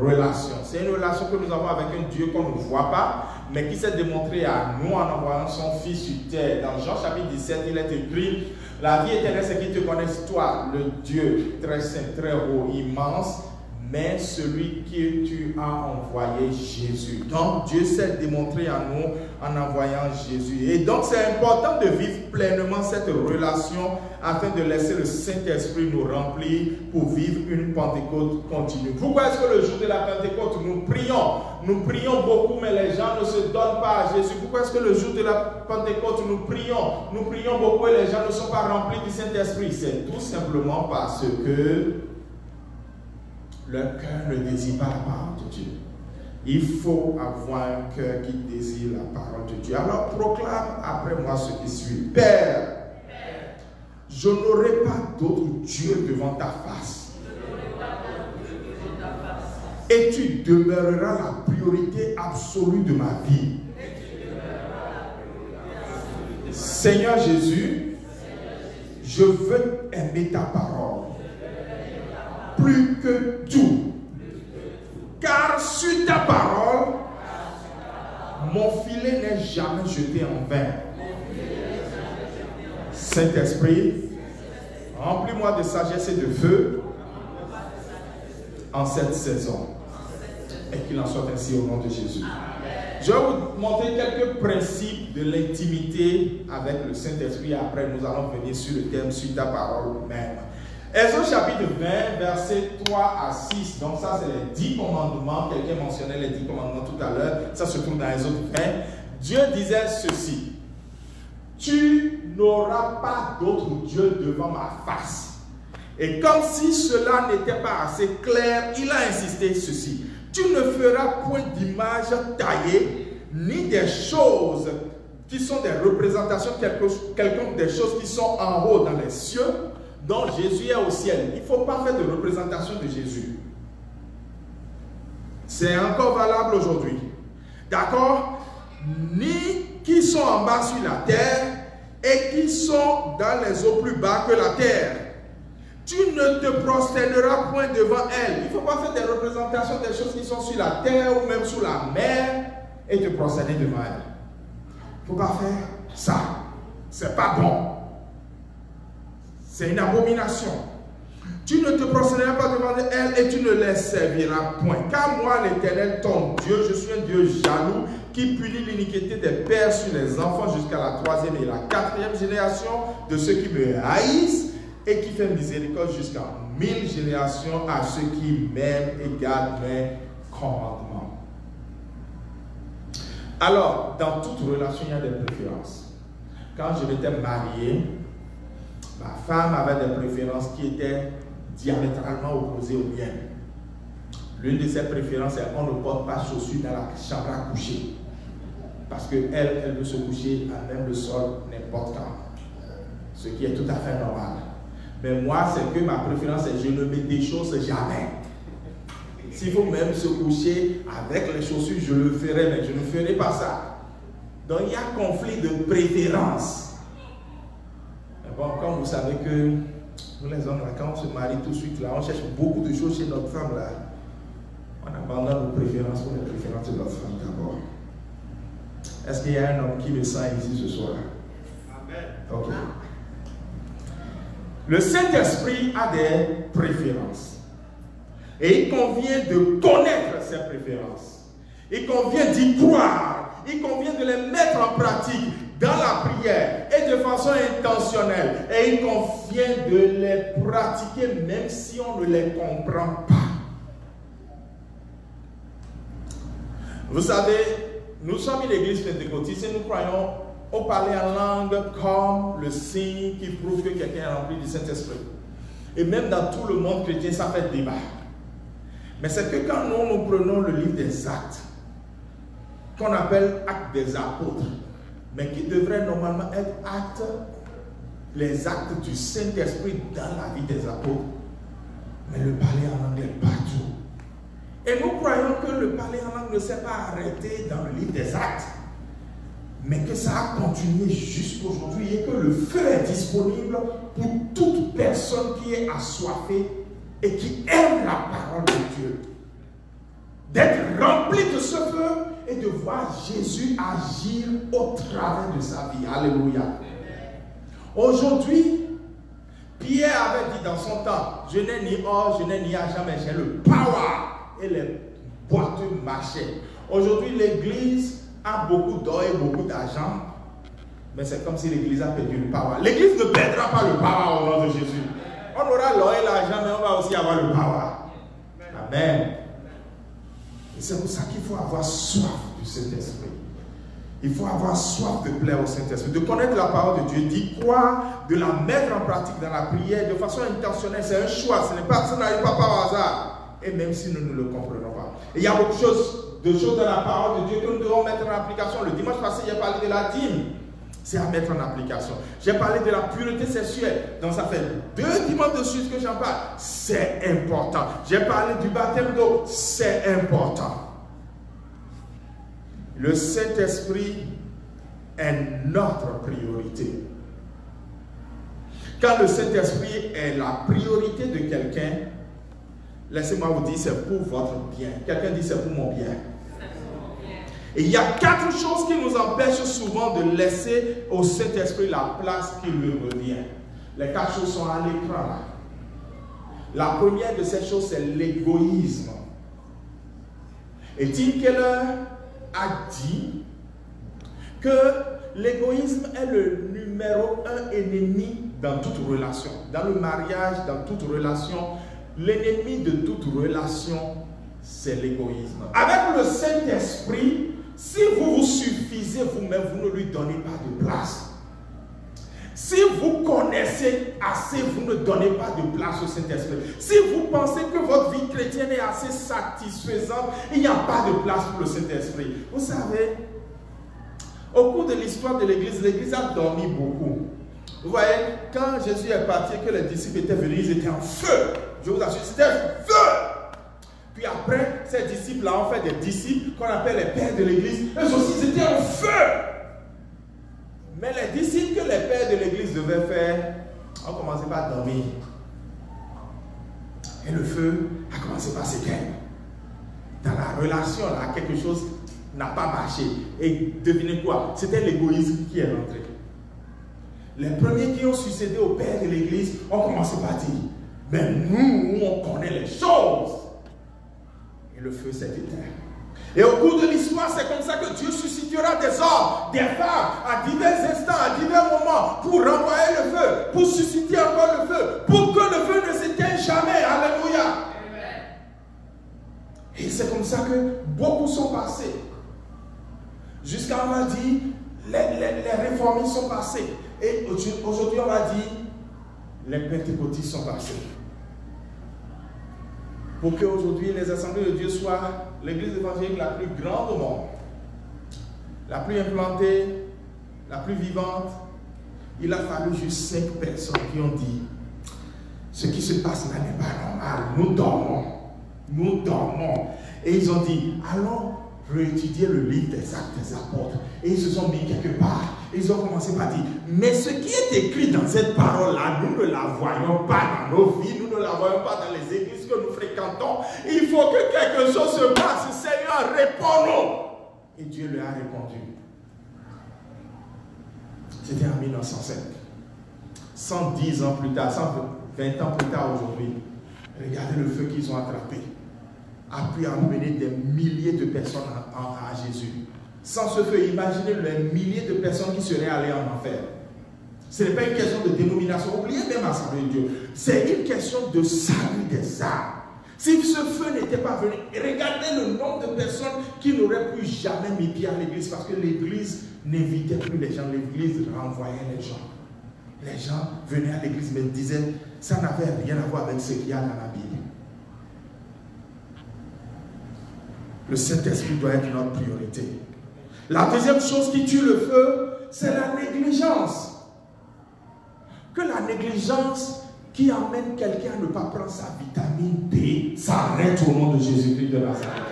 relation. C'est une relation que nous avons avec un Dieu qu'on ne voit pas, mais qui s'est démontré à nous en envoyant son Fils sur terre. Dans Jean chapitre 17, il est écrit, la vie éternelle, c'est qu'ils te connaissent, toi, le Dieu très saint, très haut, immense, mais celui que tu as envoyé, Jésus. Donc, Dieu s'est démontré à nous en envoyant Jésus. Et donc, c'est important de vivre pleinement cette relation afin de laisser le Saint-Esprit nous remplir pour vivre une Pentecôte continue. Pourquoi est-ce que le jour de la Pentecôte, nous prions beaucoup, mais les gens ne se donnent pas à Jésus? Pourquoi est-ce que le jour de la Pentecôte, nous prions beaucoup et les gens ne sont pas remplis du Saint-Esprit? C'est tout simplement parce que leur cœur ne désire pas la parole de Dieu. Il faut avoir un cœur qui désire la parole de Dieu. Alors proclame après moi ce qui suit. Père, je n'aurai pas d'autre Dieu devant ta face. Et tu demeureras la priorité absolue de ma vie. Seigneur Jésus, je veux aimer ta parole plus que tout, car sur ta parole, mon filet n'est jamais jeté en vain. Saint-Esprit, remplis-moi de sagesse et de feu en cette saison, et qu'il en soit ainsi au nom de Jésus. Je vais vous montrer quelques principes de l'intimité avec le Saint-Esprit. Après, nous allons venir sur le thème sur ta parole même. Exode chapitre 20, versets 3 à 6. Donc ça, c'est les 10 commandements. Quelqu'un mentionnait les 10 commandements tout à l'heure. Ça se trouve dans Exode 20. Dieu disait ceci. Tu n'auras pas d'autre Dieu devant ma face. Et comme si cela n'était pas assez clair, il a insisté ceci. Tu ne feras point d'image taillée, ni des choses qui sont des représentations quelconques des choses qui sont en haut dans les cieux, dont Jésus est au ciel. Il ne faut pas faire de représentation de Jésus. C'est encore valable aujourd'hui. D'accord? Ni qui sont en bas sur la terre et qui sont dans les eaux plus bas que la terre. Tu ne te prosterneras point devant elle. Il ne faut pas faire des représentations des choses qui sont sur la terre ou même sous la mer et te prosterner devant elle. Il ne faut pas faire ça. C'est pas bon. C'est une abomination. Tu ne te prosterneras pas devant elle et tu ne les serviras point. Car moi, l'Éternel, ton Dieu, je suis un Dieu jaloux qui punit l'iniquité des pères sur les enfants jusqu'à la 3e et la 4e génération de ceux qui me haïssent et qui fait miséricorde jusqu'à 1000 générations à ceux qui m'aiment et gardent mes commandements. Alors, dans toute relation, il y a des préférences. Quand je m'étais marié, ma femme avait des préférences qui étaient diamétralement opposées aux miennes. L'une de ses préférences est qu'on ne porte pas chaussures dans la chambre à coucher. Parce qu'elle veut se coucher à même le sol n'importe quand. Ce qui est tout à fait normal. Mais moi, c'est que ma préférence est je ne me déchausse jamais. S'il faut même se coucher avec les chaussures, je le ferai, mais je ne ferai pas ça. Donc il y a conflit de préférence. Mais bon, comme vous savez que nous les hommes, quand on se marie tout de suite, là, on cherche beaucoup de choses chez notre femme. Là. On abandonne nos préférences pour les préférences de notre femme d'abord. Est-ce qu'il y a un homme qui me sent ici ce soir? Amen. Ok. Le Saint-Esprit a des préférences. Et il convient de connaître ces préférences. Il convient d'y croire. Il convient de les mettre en pratique dans la prière et de façon intentionnelle. Et il convient de les pratiquer même si on ne les comprend pas. Vous savez, nous sommes une église pentecôtiste et nous croyons au parler en langue comme le signe qui prouve que quelqu'un est rempli du Saint-Esprit. Et même dans tout le monde chrétien, ça fait débat. Mais c'est que quand nous prenons le livre des Actes, qu'on appelle Actes des Apôtres, mais qui devrait normalement être les actes du Saint-Esprit dans la vie des apôtres, mais le parler en anglais partout. Et nous croyons que le parler en langue ne s'est pas arrêté dans le livre des Actes, mais que ça a continué jusqu'à aujourd'hui et que le feu est disponible pour toute personne qui est assoiffée et qui aime la parole de Dieu. D'être rempli de ce feu et de voir Jésus agir au travers de sa vie. Alléluia. Aujourd'hui, Pierre avait dit dans son temps, je n'ai ni or, je n'ai ni argent, mais j'ai le power. Et les boiteux marchaient. Aujourd'hui, l'église a beaucoup d'or et beaucoup d'argent, mais c'est comme si l'église a perdu le power. L'église ne perdra pas le power au nom de Jésus. On aura l'or et l'argent, mais on va aussi avoir le power. Amen. Et c'est pour ça qu'il faut avoir soif du Saint-Esprit. Il faut avoir soif de plaire au Saint-Esprit, de connaître la parole de Dieu, d'y croire, de la mettre en pratique dans la prière de façon intentionnelle. C'est un choix, ça n'arrive pas par hasard. Et même si nous ne le comprenons pas. Et il y a beaucoup de choses dans la parole de Dieu que nous devons mettre en application. Le dimanche passé, j'ai parlé de la dîme. C'est à mettre en application. J'ai parlé de la pureté sexuelle. Donc ça fait 2 dimanches de suite que j'en parle. C'est important. J'ai parlé du baptême d'eau. C'est important. Le Saint-Esprit est notre priorité. Quand le Saint-Esprit est la priorité de quelqu'un, laissez-moi vous dire, c'est pour votre bien. Quelqu'un dit, c'est pour mon bien. Et il y a 4 choses qui nous empêchent souvent de laisser au Saint-Esprit la place qui lui revient. Les 4 choses sont à l'écran là. La première de ces choses, c'est l'égoïsme. Et Tim Keller a dit que l'égoïsme est le numéro 1 ennemi dans toute relation. Dans le mariage, dans toute relation, l'ennemi de toute relation, c'est l'égoïsme. Avec le Saint-Esprit, si vous vous suffisez vous-même, vous ne lui donnez pas de place. Si vous connaissez assez, vous ne donnez pas de place au Saint-Esprit. Si vous pensez que votre vie chrétienne est assez satisfaisante, il n'y a pas de place pour le Saint-Esprit. Vous savez, au cours de l'histoire de l'Église a dormi beaucoup. Vous voyez, quand Jésus est parti et que les disciples étaient venus, ils étaient en feu. Je vous assure, c'était feu. Puis après, ces disciples-là ont fait des disciples qu'on appelle les pères de l'Église. Eux aussi, ils étaient en feu. Mais les disciples que les pères de l'Église devaient faire ont commencé par dormir. Et le feu a commencé par s'éteindre. Dans la relation, là, quelque chose n'a pas marché. Et devinez quoi? C'était l'égoïsme qui est rentré. Les premiers qui ont succédé au père de l'église ont commencé par dire, mais nous, on connaît les choses. Et le feu s'est éteint. Et au cours de l'histoire, c'est comme ça que Dieu suscitera des hommes, des femmes, à divers instants, à divers moments, pour renvoyer le feu, pour susciter encore le feu, pour que le feu ne s'éteigne jamais. Alléluia. Et c'est comme ça que beaucoup sont passés. Jusqu'à, on va dire, les réformistes sont passés. Et aujourd'hui, on va dire, les pentecôtistes sont passés. Pour qu'aujourd'hui, les assemblées de Dieu soient l'église évangélique la plus grande au monde, la plus implantée, la plus vivante, il a fallu juste 5 personnes qui ont dit, ce qui se passe là n'est pas normal, nous dormons. Nous dormons. Et ils ont dit, allons réétudier le livre des Actes des Apôtres. Et ils se sont mis quelque part. Et ils ont commencé par dire, mais ce qui est écrit dans cette parole-là, nous ne la voyons pas dans nos vies, nous ne la voyons pas dans les églises que nous fréquentons. Il faut que quelque chose se passe. Seigneur, réponds-nous. Et Dieu lui a répondu. C'était en 1905. 110 ans plus tard, 120 ans plus tard aujourd'hui, regardez le feu qu'ils ont attrapé. A pu emmener des milliers de personnes à Jésus. Sans ce feu, imaginez les milliers de personnes qui seraient allées en enfer. Ce n'est pas une question de dénomination. Oubliez même l'Assemblée de Dieu. C'est une question de salut des âmes. Si ce feu n'était pas venu, regardez le nombre de personnes qui n'auraient plus jamais mis pied à l'église, parce que l'église n'invitait plus les gens, l'église renvoyait les gens. Les gens venaient à l'église mais disaient, ça n'avait rien à voir avec ce qu'il y a dans la Bible. Le Saint-Esprit doit être notre priorité. La deuxième chose qui tue le feu, c'est la négligence. Que la négligence qui amène quelqu'un à ne pas prendre sa vitamine D s'arrête au nom de Jésus-Christ de Nazareth.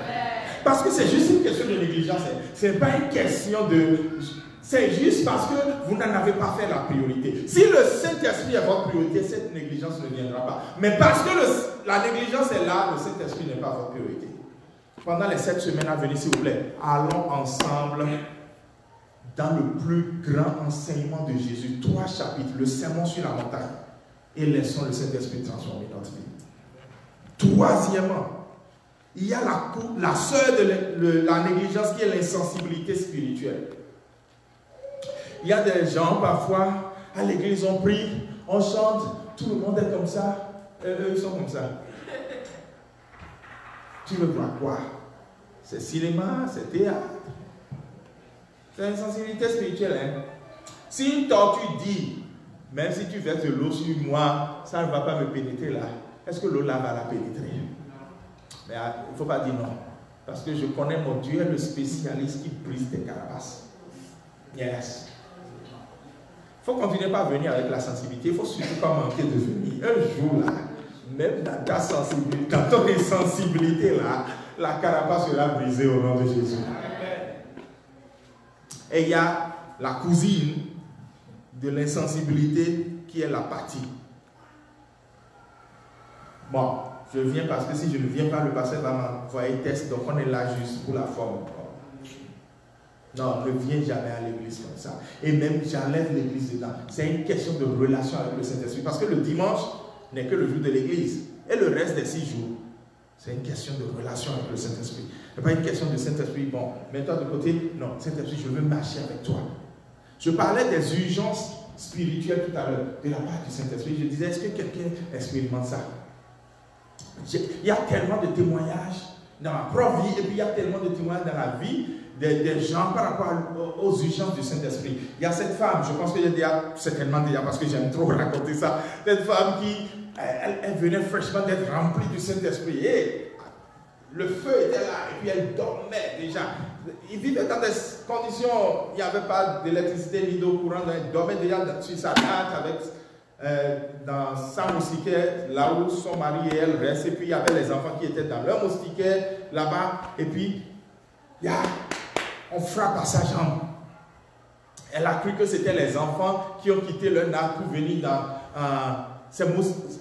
Parce que c'est juste une question de négligence. Ce n'est pas une question de... C'est juste parce que vous n'en avez pas fait la priorité. Si le Saint-Esprit est votre priorité, cette négligence ne viendra pas. Mais parce que la négligence est là, le Saint-Esprit n'est pas votre priorité. Pendant les 7 semaines à venir, s'il vous plaît, allons ensemble dans le plus grand enseignement de Jésus. 3 chapitres, le sermon sur la montagne. Et laissons le Saint-Esprit transformer notre vie. Troisièmement, il y a la sœur de la négligence qui est l'insensibilité spirituelle. Il y a des gens, parfois, à l'église, on prie, on chante, tout le monde est comme ça, eux, ils sont comme ça. Tu veux voir quoi? C'est cinéma, c'est théâtre. C'est une sensibilité spirituelle. Hein? Si une tortue dit, même si tu verses de l'eau sur moi, ça ne va pas me pénétrer là. Est-ce que l'eau là va la pénétrer? Mais il ne faut pas dire non. Parce que je connais mon Dieu, le spécialiste qui brise des carapaces. Yes. Il faut continuer par venir avec la sensibilité. Il faut surtout pas manquer de venir. Un jour là, même dans ta sensibilité, dans ton insensibilité là, la carapace sera brisée au nom de Jésus. Et il y a la cousine de l'insensibilité qui est l'apathie. Bon, je viens parce que si je ne viens pas, le pasteur va m'envoyer test, donc on est là juste pour la forme. Non, ne viens jamais à l'église comme ça. Et même, j'enlève l'église dedans. C'est une question de relation avec le Saint-Esprit. Parce que le dimanche n'est que le jour de l'église. Et le reste des 6 jours, c'est une question de relation avec le Saint-Esprit. Ce n'est pas une question de Saint-Esprit. Bon, mets-toi de côté. Non, Saint-Esprit, je veux marcher avec toi. Je parlais des urgences spirituelles tout à l'heure, de la part du Saint-Esprit. Je disais, est-ce que quelqu'un expérimente ça? Il y a tellement de témoignages dans ma propre vie, et puis il y a tellement de témoignages dans la vie des gens par rapport aux urgences du Saint-Esprit. Il y a cette femme, je pense que j'ai déjà, certainement déjà, parce que j'aime trop raconter ça, cette femme qui, elle venait fraîchement d'être remplie du Saint-Esprit. Et le feu était là, et puis elle dormait déjà. Il vivait dans des conditions, il n'y avait pas d'électricité ni d'eau courante, elle dormait déjà sur sa tête avec... dans sa moustiquaire, là où son mari et elle restent, et puis il y avait les enfants qui étaient dans leur moustiquaire là-bas, et puis on frappe à sa jambe. Elle a cru que c'était les enfants qui ont quitté leur nid pour venir dans c'est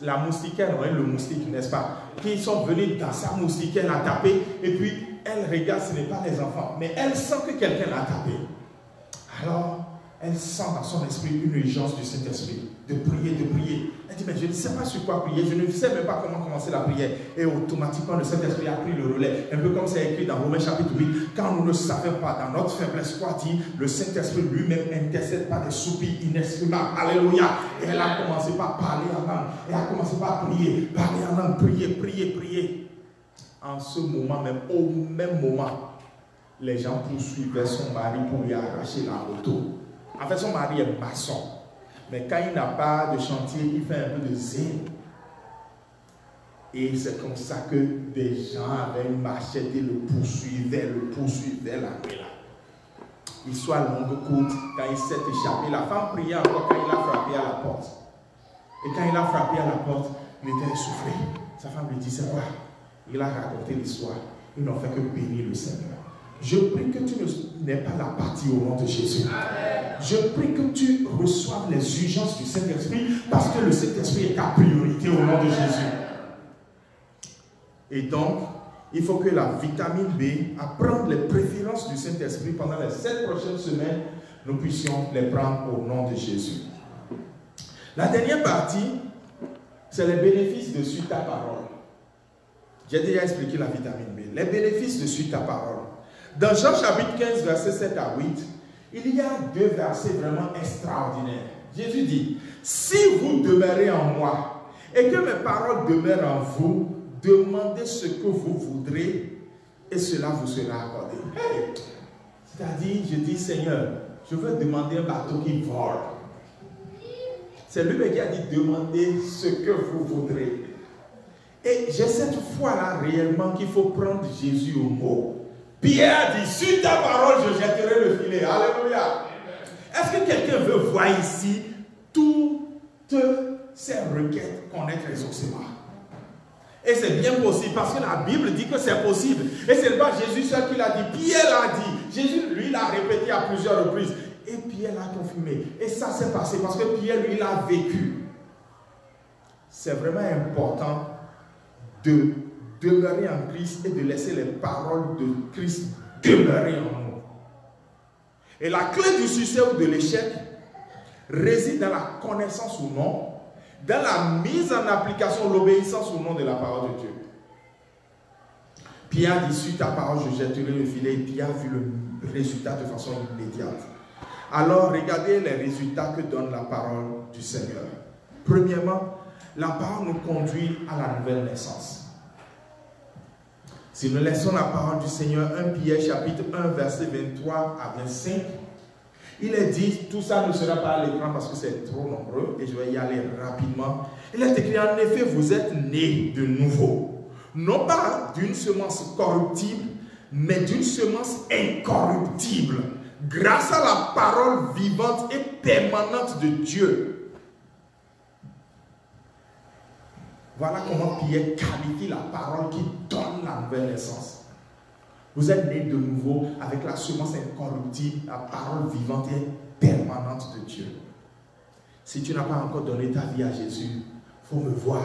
la moustiquaire, ouais, le moustique, n'est-ce pas? Qui sont venus dans sa moustiquaire la taper, et puis elle regarde, ce n'est pas les enfants, mais elle sent que quelqu'un l'a tapé. Alors, elle sent dans son esprit une urgence du Saint-Esprit, de prier, de prier. Elle dit, mais je ne sais pas sur quoi prier, je ne sais même pas comment commencer la prière. Et automatiquement, le Saint-Esprit a pris le relais. Un peu comme c'est écrit dans Romains chapitre 8, quand nous ne savons pas, dans notre faiblesse, quoi dit, le Saint-Esprit lui-même intercède par des soupirs inexprimables. Alléluia. Et elle a commencé par parler en langue. Elle a commencé par prier, parler en langue, prier, prier, prier. En ce moment même, au même moment, les gens poursuivaient son mari pour lui arracher la moto. En fait, son mari est maçon. Mais quand il n'a pas de chantier, il fait un peu de zèle. Et c'est comme ça que des gens avec une machette et le poursuivaient la nuit là. Histoire longue, courte, quand il s'est échappé, la femme priait encore quand il a frappé à la porte. Et quand il a frappé à la porte, il était essoufflé. Sa femme lui dit, c'est quoi? Il a raconté l'histoire. Ils n'ont fait que bénir le Seigneur. Je prie que tu n'aies pas la partie au nom de Jésus. Je prie que tu reçoives les urgences du Saint-Esprit parce que le Saint-Esprit est ta priorité au nom de Jésus. Et donc, il faut que la vitamine B, à prendre les préférences du Saint-Esprit pendant les 7 prochaines semaines, nous puissions les prendre au nom de Jésus. La dernière partie, c'est les bénéfices de suivre ta parole. J'ai déjà expliqué la vitamine B. Les bénéfices de suivre ta parole. Dans Jean chapitre 15, versets 7 à 8, il y a 2 versets vraiment extraordinaires. Jésus dit, si vous demeurez en moi et que mes paroles demeurent en vous, demandez ce que vous voudrez et cela vous sera accordé. Hey! C'est-à-dire, je dis, Seigneur, je veux demander un bateau qui vole. C'est lui qui a dit, demandez ce que vous voudrez. Et j'ai cette foi-là réellement qu'il faut prendre Jésus au mot. Pierre dit, sur ta parole, je jetterai le filet. Alléluia. Est-ce que quelqu'un veut voir ici toutes ces requêtes connaître exaucément? Et c'est bien possible parce que la Bible dit que c'est possible. Et ce n'est pas Jésus seul qui l'a dit. Pierre l'a dit. Jésus, lui, l'a répété à plusieurs reprises. Et Pierre l'a confirmé. Et ça s'est passé parce que Pierre, lui, l'a vécu. C'est vraiment important de demeurer en Christ et de laisser les paroles de Christ demeurer en nous. Et la clé du succès ou de l'échec réside dans la connaissance ou non, dans la mise en application, l'obéissance ou non de la parole de Dieu. Pierre dit, sur ta parole, je jetterai le filet. Et Pierre a vu le résultat de façon immédiate. Alors, regardez les résultats que donne la parole du Seigneur. Premièrement, la parole nous conduit à la nouvelle naissance. Si nous laissons la parole du Seigneur, 1 Pierre chapitre 1, verset 23 à 25, il est dit, tout ça ne sera pas à l'écran parce que c'est trop nombreux et je vais y aller rapidement. Il est écrit, en effet, vous êtes nés de nouveau, non pas d'une semence corruptible, mais d'une semence incorruptible, grâce à la parole vivante et permanente de Dieu. Voilà comment Pierre qualifie la parole qui donne la nouvelle naissance. Vous êtes nés de nouveau avec la semence incorruptible, la parole vivante et permanente de Dieu. Si tu n'as pas encore donné ta vie à Jésus, il faut me voir.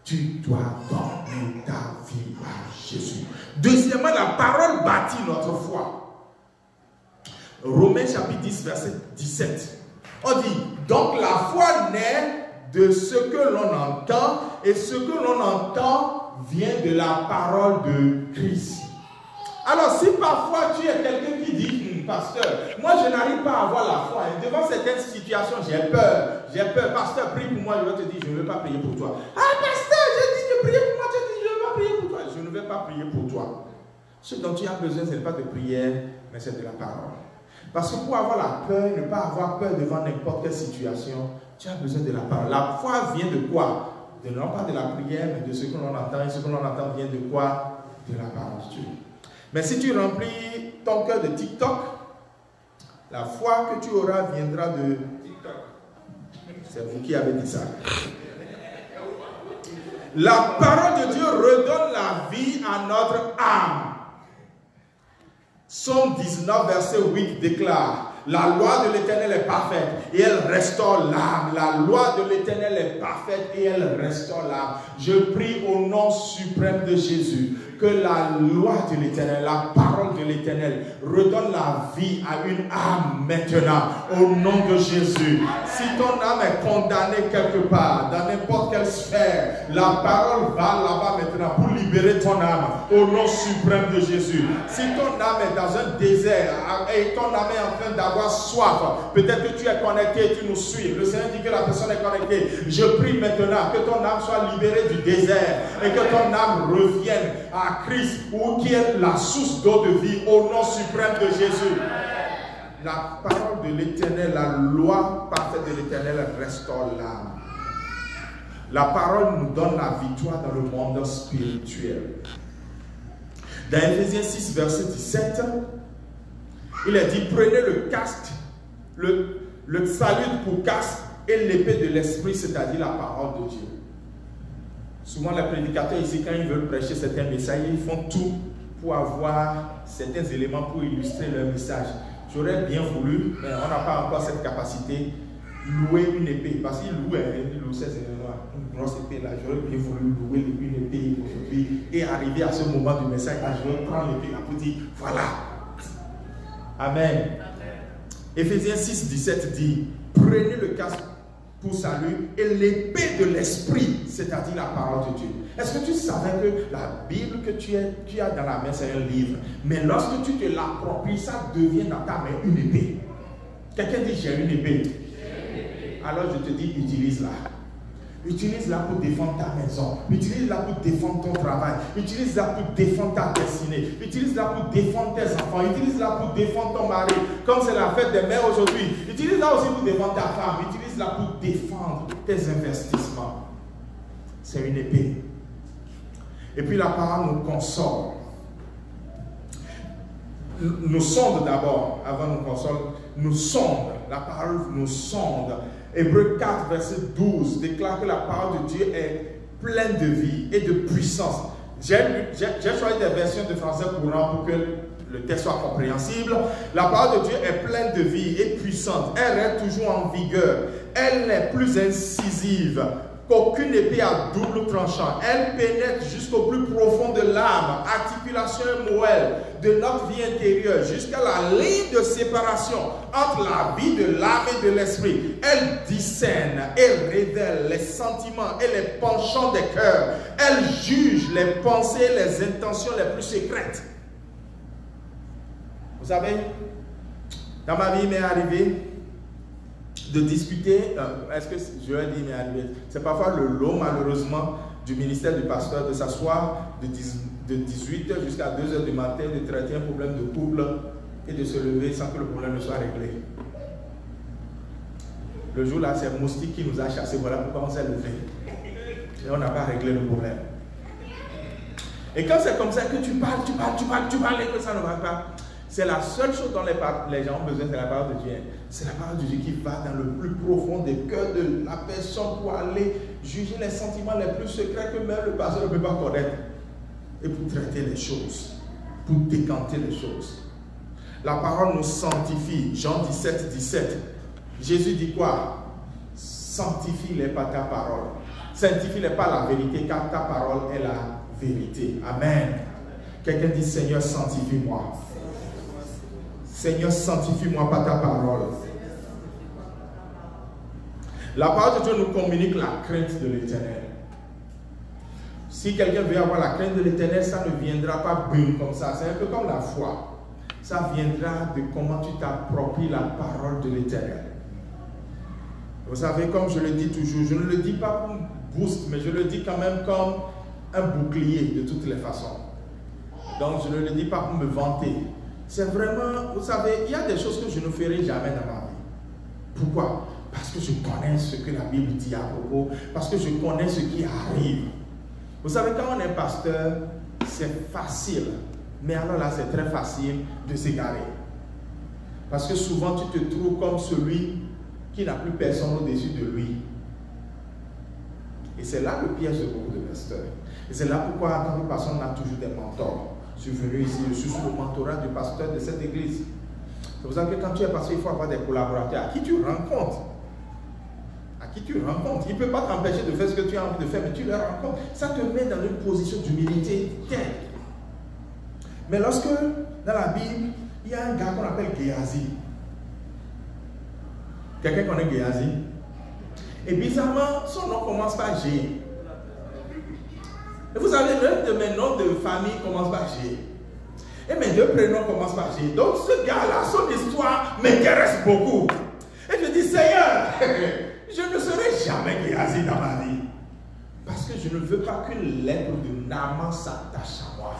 Tu dois donner ta vie à Jésus. Deuxièmement, la parole bâtit notre foi. Romains chapitre 10, verset 17. On dit, donc la foi naît de ce que l'on entend, et ce que l'on entend vient de la parole de Christ. Alors si parfois tu es quelqu'un qui dit, pasteur, moi je n'arrive pas à avoir la foi, hein. Devant certaines situations j'ai peur, pasteur prie pour moi, je vais te dire, je ne veux pas prier pour toi. Ah pasteur, j'ai dit de prier pour moi, tu dis, je ne veux pas prier pour toi. Je ne vais pas prier pour toi. Ce dont tu as besoin, ce n'est pas de prière, mais c'est de la parole. Parce que pour avoir la peur, ne pas avoir peur devant n'importe quelle situation, tu as besoin de la parole. La foi vient de quoi? Non pas de la prière, mais de ce que l'on entend. Et ce que l'on entend vient de quoi? De la parole de Dieu. Mais si tu remplis ton cœur de TikTok, la foi que tu auras viendra de TikTok. C'est vous qui avez dit ça. La parole de Dieu redonne la vie à notre âme. Psaume 19, verset 8 déclare, La loi de l'Éternel est parfaite et elle restaure l'âme. La loi de l'Éternel est parfaite et elle restaure l'âme. Je prie au nom suprême de Jésus que la loi de l'Éternel, la parole de l'Éternel redonne la vie à une âme maintenant au nom de Jésus. Si ton âme est condamnée quelque part, dans n'importe quelle sphère, la parole va là-bas maintenant pour libérer ton âme au nom suprême de Jésus. Si ton âme est dans un désert et ton âme est en train d'avoir soif, peut-être que tu es connecté et tu nous suis. Le Seigneur dit que la personne est connectée. Je prie maintenant que ton âme soit libérée du désert et que ton âme revienne à Christ, ou qui est la source d'eau de vie au nom suprême de Jésus. La parole de l'Éternel, la loi parfaite de l'Éternel restaure l'âme. La parole nous donne la victoire dans le monde spirituel. Dans Éphésiens 6, verset 17, il est dit, prenez le casque, le salut pour casque et l'épée de l'esprit, c'est-à-dire la parole de Dieu. Souvent, les prédicateurs ici, quand ils veulent prêcher certains messages, ils font tout pour avoir certains éléments pour illustrer leur message. J'aurais bien voulu, mais on n'a pas encore cette capacité, louer une épée. Parce qu'il loue ces éléments, une grosse épée là. J'aurais bien voulu louer une épée aujourd'hui et arriver à ce moment du message, je vais prendre l'épée pour dire, voilà. Amen. Éphésiens 6, 17 dit, prenez le casque pour salut et l'épée de l'esprit, c'est-à-dire la parole de Dieu. Est-ce que tu savais que la Bible que tu as dans la main, c'est un livre, mais lorsque tu te l'appropries, ça devient dans ta main une épée. Quelqu'un dit, j'ai une épée. Alors je te dis, utilise-la. Utilise-la pour défendre ta maison. Utilise-la pour défendre ton travail. Utilise-la pour défendre ta destinée. Utilise-la pour défendre tes enfants. Utilise-la pour défendre ton mari. Comme c'est la fête des mères aujourd'hui. Utilise-la aussi pour défendre ta femme. Utilise-la pour défendre tes investissements. C'est une épée. Et puis la parole nous console. Nous sonde d'abord, avant nous console. Nous sonde. La parole nous sonde. Hébreux 4, verset 12 déclare que la parole de Dieu est pleine de vie et de puissance. J'ai choisi des versions de français courant pour que le texte soit compréhensible. La parole de Dieu est pleine de vie et puissante. Elle est toujours en vigueur. Elle est plus incisive qu'aucune épée à double tranchant. Elle pénètre jusqu'au plus profond de l'âme, articulation et moelle de notre vie intérieure, jusqu'à la ligne de séparation entre la vie de l'âme et de l'esprit. Elle discerne et révèle les sentiments et les penchants des cœurs. Elle juge les pensées et les intentions les plus secrètes. Vous savez, dans ma vie, il m'est arrivé de discuter, est-ce que je vais dire, mais arrivé, c'est parfois le lot malheureusement du ministère du pasteur de s'asseoir de 18h jusqu'à 2h du matin, de traiter un problème de couple et de se lever sans que le problème ne soit réglé. Le jour là, c'est Moustique qui nous a chassés, voilà pourquoi on s'est levé. Et on n'a pas réglé le problème. Et quand c'est comme ça que tu parles et que ça ne va pas, c'est la seule chose dont les gens ont besoin, c'est la parole de Dieu. C'est la parole de Dieu qui va dans le plus profond des cœurs de la personne pour aller juger les sentiments les plus secrets que même le pasteur ne peut pas connaître. Et pour traiter les choses, pour décanter les choses. La parole nous sanctifie. Jean 17, 17. Jésus dit quoi? Sanctifie-les par ta parole. Sanctifie-les par la vérité, car ta parole est la vérité. Amen. Quelqu'un dit, Seigneur, sanctifie-moi. Seigneur, sanctifie-moi par ta parole. La parole de Dieu nous communique la crainte de l'Éternel. Si quelqu'un veut avoir la crainte de l'Éternel, ça ne viendra pas boum comme ça. C'est un peu comme la foi. Ça viendra de comment tu t'appropries la parole de l'Éternel. Vous savez, comme je le dis toujours, je ne le dis pas pour boost, mais je le dis quand même comme un bouclier de toutes les façons. Donc je ne le dis pas pour me vanter. C'est vraiment, vous savez, il y a des choses que je ne ferai jamais dans ma vie. Pourquoi? Parce que je connais ce que la Bible dit à propos, parce que je connais ce qui arrive. Vous savez, quand on est pasteur, c'est facile. Mais alors là, c'est très facile de s'égarer. Parce que souvent, tu te trouves comme celui qui n'a plus personne au-dessus de lui. Et c'est là le piège de beaucoup de pasteurs. Et c'est là pourquoi, en tant que pasteur, on a toujours des mentors. Je suis venu ici, je suis sous le mentorat du pasteur de cette église. C'est pour ça que quand tu es pasteur, il faut avoir des collaborateurs à qui tu rencontres. À qui tu rencontres. Il ne peut pas t'empêcher de faire ce que tu as envie de faire, mais tu le rencontres. Ça te met dans une position d'humilité. Mais lorsque, dans la Bible, il y a un gars qu'on appelle Géasi. Quelqu'un connaît Géasi? Et bizarrement, son nom commence par G. Et vous savez, l'un de mes noms de famille commence par G. Et mes deux prénoms commencent par G. Donc ce gars-là, son histoire m'intéresse beaucoup. Et je dis, Seigneur, je ne serai jamais Géasi dans ma vie. Parce que je ne veux pas qu'une lettre de Naaman s'attache à moi.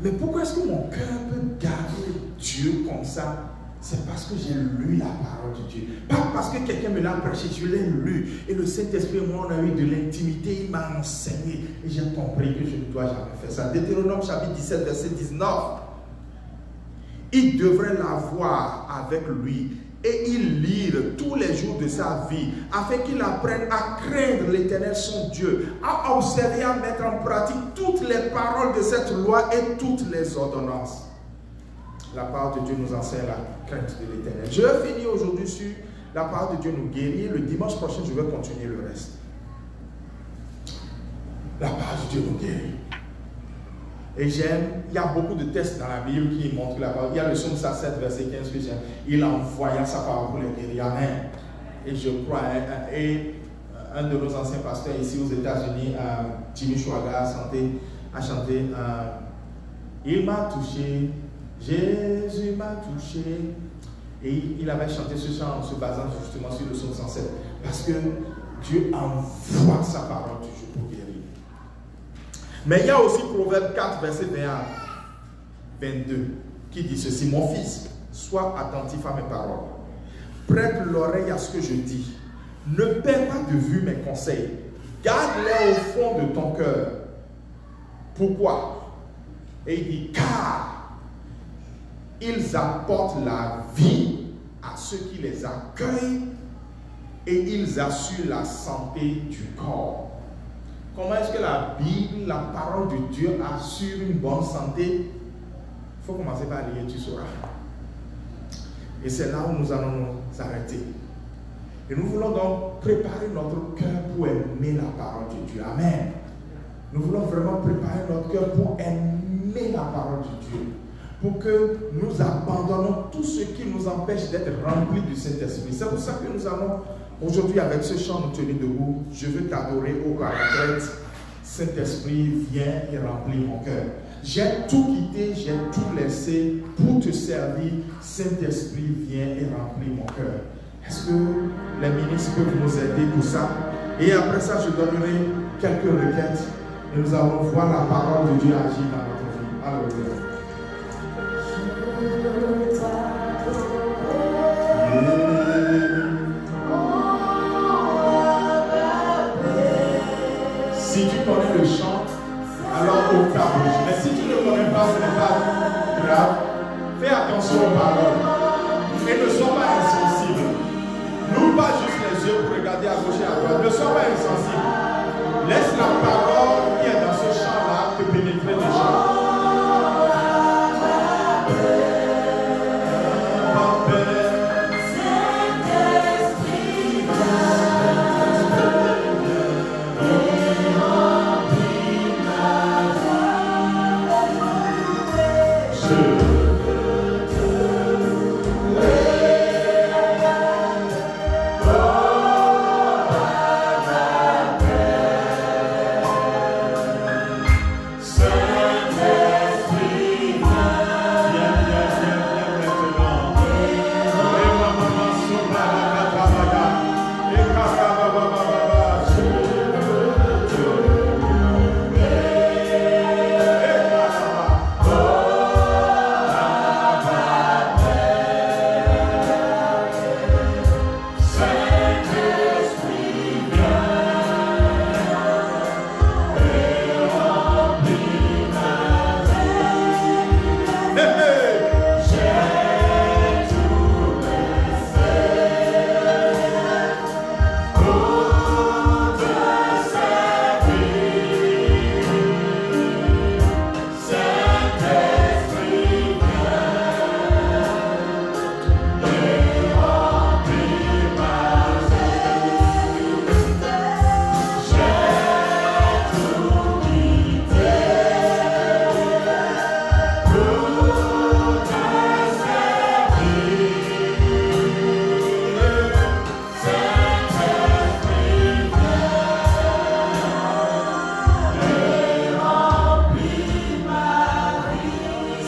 Mais pourquoi est-ce que mon cœur peut garder Dieu comme ça? C'est parce que j'ai lu la parole de Dieu. Pas parce que quelqu'un me l'a prêché, je l'ai lu. Et le Saint-Esprit et moi, on a eu de l'intimité, il m'a enseigné. Et j'ai compris que je ne dois jamais faire ça. Deutéronome chapitre 17, verset 19. Il devrait l'avoir avec lui et il lire tous les jours de sa vie, afin qu'il apprenne à craindre l'Éternel son Dieu, à observer, à mettre en pratique toutes les paroles de cette loi et toutes les ordonnances. La parole de Dieu nous enseigne la crainte de l'Éternel. Je vais finir aujourd'hui sur la parole de Dieu nous guérit. Le dimanche prochain, je vais continuer le reste. La parole de Dieu nous guérit. Et j'aime, il y a beaucoup de textes dans la Bible qui montrent la parole. Il y a le psaume 107, verset 15 que j'aime. Il envoya sa parole pour les guérir. Amen. Et je crois, et un de nos anciens pasteurs ici aux États-Unis, Jimmy Schwager, a chanté il m'a touché, Jésus m'a touché. Et il avait chanté ce chant en se basant justement sur le psaume 107. Parce que Dieu envoie sa parole toujours pour guérir. Mais il y a aussi Proverbe 4, verset 21 à 22, qui dit ceci: mon fils, sois attentif à mes paroles. Prête l'oreille à ce que je dis. Ne perds pas de vue mes conseils. Garde-les au fond de ton cœur. Pourquoi? Et il dit, car ils apportent la vie à ceux qui les accueillent et ils assurent la santé du corps. Comment est-ce que la Bible, la parole de Dieu assure une bonne santé? Il faut commencer par lire, tu sauras. Et c'est là où nous allons nous arrêter. Et nous voulons donc préparer notre cœur pour aimer la parole de Dieu. Amen. Nous voulons vraiment préparer notre cœur pour aimer la parole de Dieu. Pour que nous abandonnons tout ce qui nous empêche d'être remplis du Saint-Esprit. C'est pour ça que nous allons aujourd'hui, avec ce chant, nous tenir debout. Je veux t'adorer au retraite. Saint-Esprit, viens et remplis mon cœur. J'ai tout quitté, j'ai tout laissé pour te servir. Saint-Esprit, viens et remplis mon cœur. Est-ce que les ministres peuvent nous aider pour ça? Et après ça, je donnerai quelques requêtes. Et nous allons voir la parole de Dieu agir dans notre vie. Alléluia. Si tu connais le chant, alors octave. Mais si tu ne connais pas, ce n'est pas grave. Fais attention aux paroles. Et ne sois pas insensible. N'ouvre pas juste les yeux pour regarder à gauche et à droite. Ne sois pas insensible. Laisse la parole qui est dans ce chant-là te pénétrer déjà.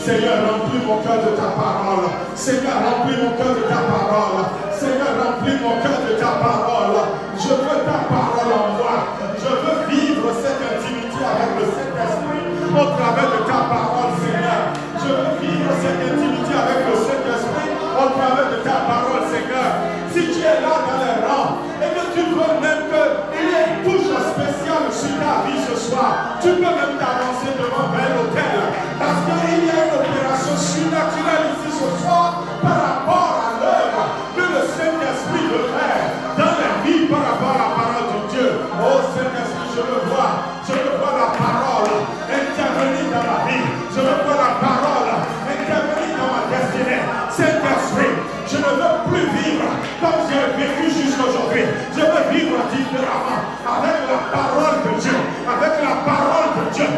Seigneur, remplis mon cœur de ta parole. Seigneur, remplis mon cœur de ta parole. Seigneur, remplis mon cœur de ta parole. Je veux ta parole en moi. Je veux vivre cette intimité avec le Saint-Esprit au travers de ta parole, Seigneur. Je veux vivre cette intimité avec le Saint-Esprit au travers de ta parole, Seigneur. Si tu es là dans les rangs et que tu veux même qu'il y ait une touche spéciale sur ta vie ce soir, tu peux même t'avancer devant l'autel. Parce qu'il y a une opération surnaturelle ici ce soir par rapport à l'œuvre que le Saint-Esprit veut faire dans la vie par rapport à la parole de Dieu. Oh Saint-Esprit, je veux voir la parole intervenir dans ma vie. Je veux voir la parole intervenir dans ma destinée. Saint-Esprit, je ne veux plus vivre comme j'ai vécu jusqu'aujourd'hui. Je veux vivre différemment avec la parole de Dieu. Avec la parole de Dieu.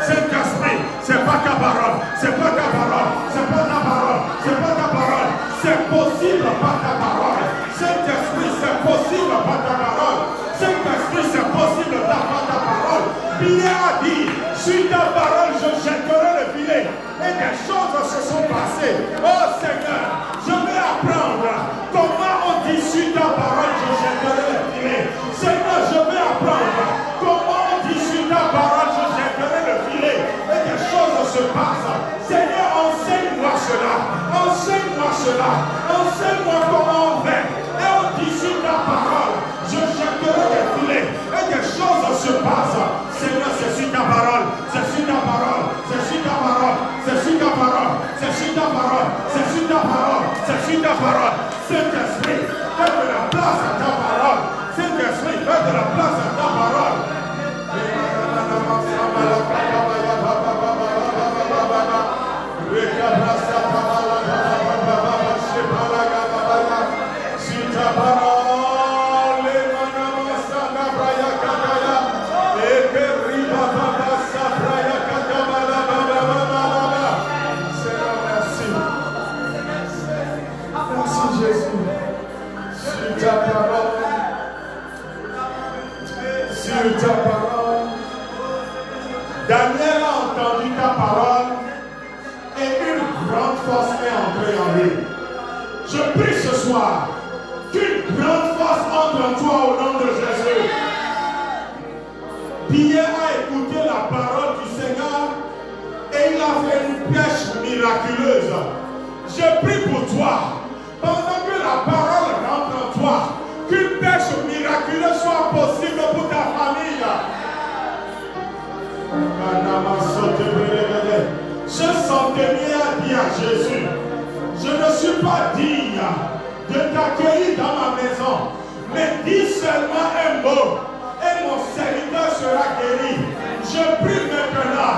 Saint-Esprit, c'est pas ta parole. C'est pas ta parole. C'est pas ta parole. C'est pas ta parole. C'est possible par ta parole. Saint-Esprit, c'est possible par ta parole. Saint-Esprit, c'est possible par ta parole. Pierre a dit, sur ta parole, je jetterai le filet. Et des choses se sont passées. Oh Seigneur, je vais apprendre comment on dit sur ta parole, je jetterai le filet. Seigneur, je vais apprendre comment on dit sur ta parole, je jetterai le filet. Et des choses se passent. Seigneur, enseigne-moi cela. Enseigne-moi cela. Enseigne-moi comment on fait. Et on dit sur ta parole, je jetterai le filet. Et des choses se passent. Seigneur, c'est sur ta parole. C'est sur ta parole. C'est sur ta parole. C'est sur ta parole. C'est sur ta parole. C'est sur ta parole. C'est sur ta parole. Saint-Esprit, fais de la place à ta parole. Saint-Esprit, fais de la place à ta parole. Sur ta parole. Ta parole. Daniel a entendu ta parole et une grande force est entrée en lui. Je prie ce soir qu'une grande force entre en toi au nom de Jésus. Pierre a écouté la parole du Seigneur et il a fait une pêche miraculeuse. Je prie pour toi, pendant que la parole rentre en toi, qu'une pêche miraculeuse soit possible pour ta famille. Je sentais bien dire à Jésus, je ne suis pas digne de t'accueillir dans ma maison, mais dis seulement un mot et mon serviteur sera guéri. Je prie maintenant,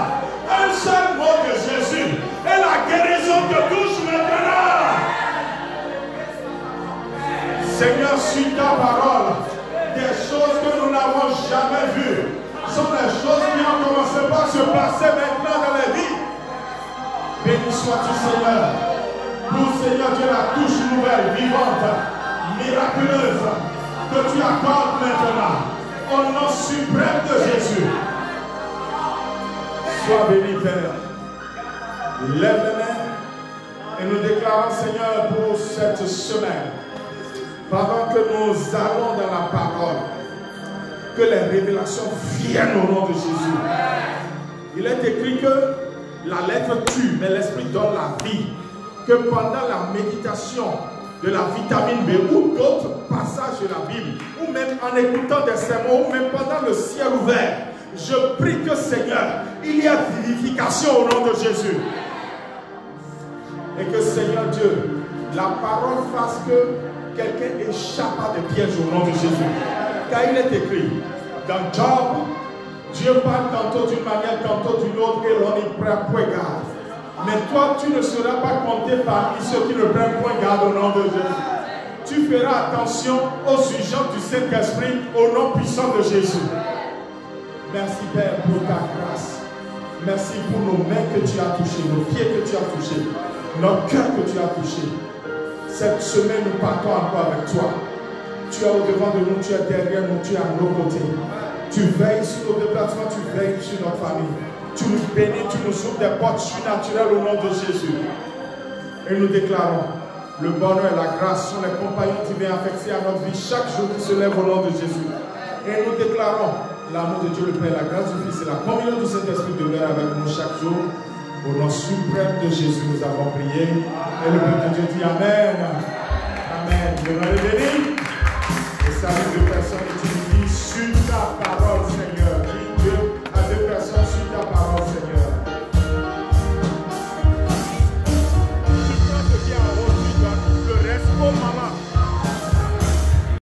un seul mot de Jésus et la guérison te touche maintenant. Seigneur, suis ta parole. Des choses que nous n'avons jamais vues sont des choses qui ont commencé par se passer maintenant dans la vie. Béni sois-tu, Seigneur. Pour Seigneur Dieu, la touche nouvelle, vivante, miraculeuse, que tu accordes maintenant au nom suprême de Jésus. Sois béni, Père. Lève les mains et nous déclarons, Seigneur, pour cette semaine, pendant que nous allons dans la parole, que les révélations viennent au nom de Jésus. Il est écrit que la lettre tue, mais l'esprit donne la vie. Que pendant la méditation de la vitamine B ou d'autres passages de la Bible, ou même en écoutant des sermons, ou même pendant le ciel ouvert, je prie que Seigneur, il y a vivification au nom de Jésus. Et que Seigneur Dieu, la parole fasse que quelqu'un échappe à des pièges au nom de Jésus. Car il est écrit, dans Job, Dieu parle tantôt d'une manière, tantôt d'une autre, et l'on n'y prend point garde. Mais toi, tu ne seras pas compté parmi ceux qui ne prennent point garde au nom de Jésus. Tu feras attention aux sujets du Saint-Esprit au nom puissant de Jésus. Merci Père pour ta grâce. Merci pour nos mains que tu as touchées, nos pieds que tu as touchés, notre cœur que tu as touché. Cette semaine, nous partons encore avec toi. Tu es au devant de nous, tu es derrière nous, tu es à nos côtés. Tu veilles sur nos déplacements, tu veilles sur notre famille. Tu nous bénis, tu nous ouvres des portes surnaturelles au nom de Jésus. Et nous déclarons, le bonheur et la grâce sont les compagnons divins affectés à notre vie chaque jour qui se lève au nom de Jésus. Et nous déclarons l'amour de Dieu le Père, la grâce du Fils et la communion du Saint-Esprit demeurent avec nous chaque jour. Au nom suprême de Jésus, nous avons prié. Et le peuple de Dieu dit Amen. Amen. Dieu nous bénit. Et salut de personnes qui nous disent sur ta parole, Seigneur.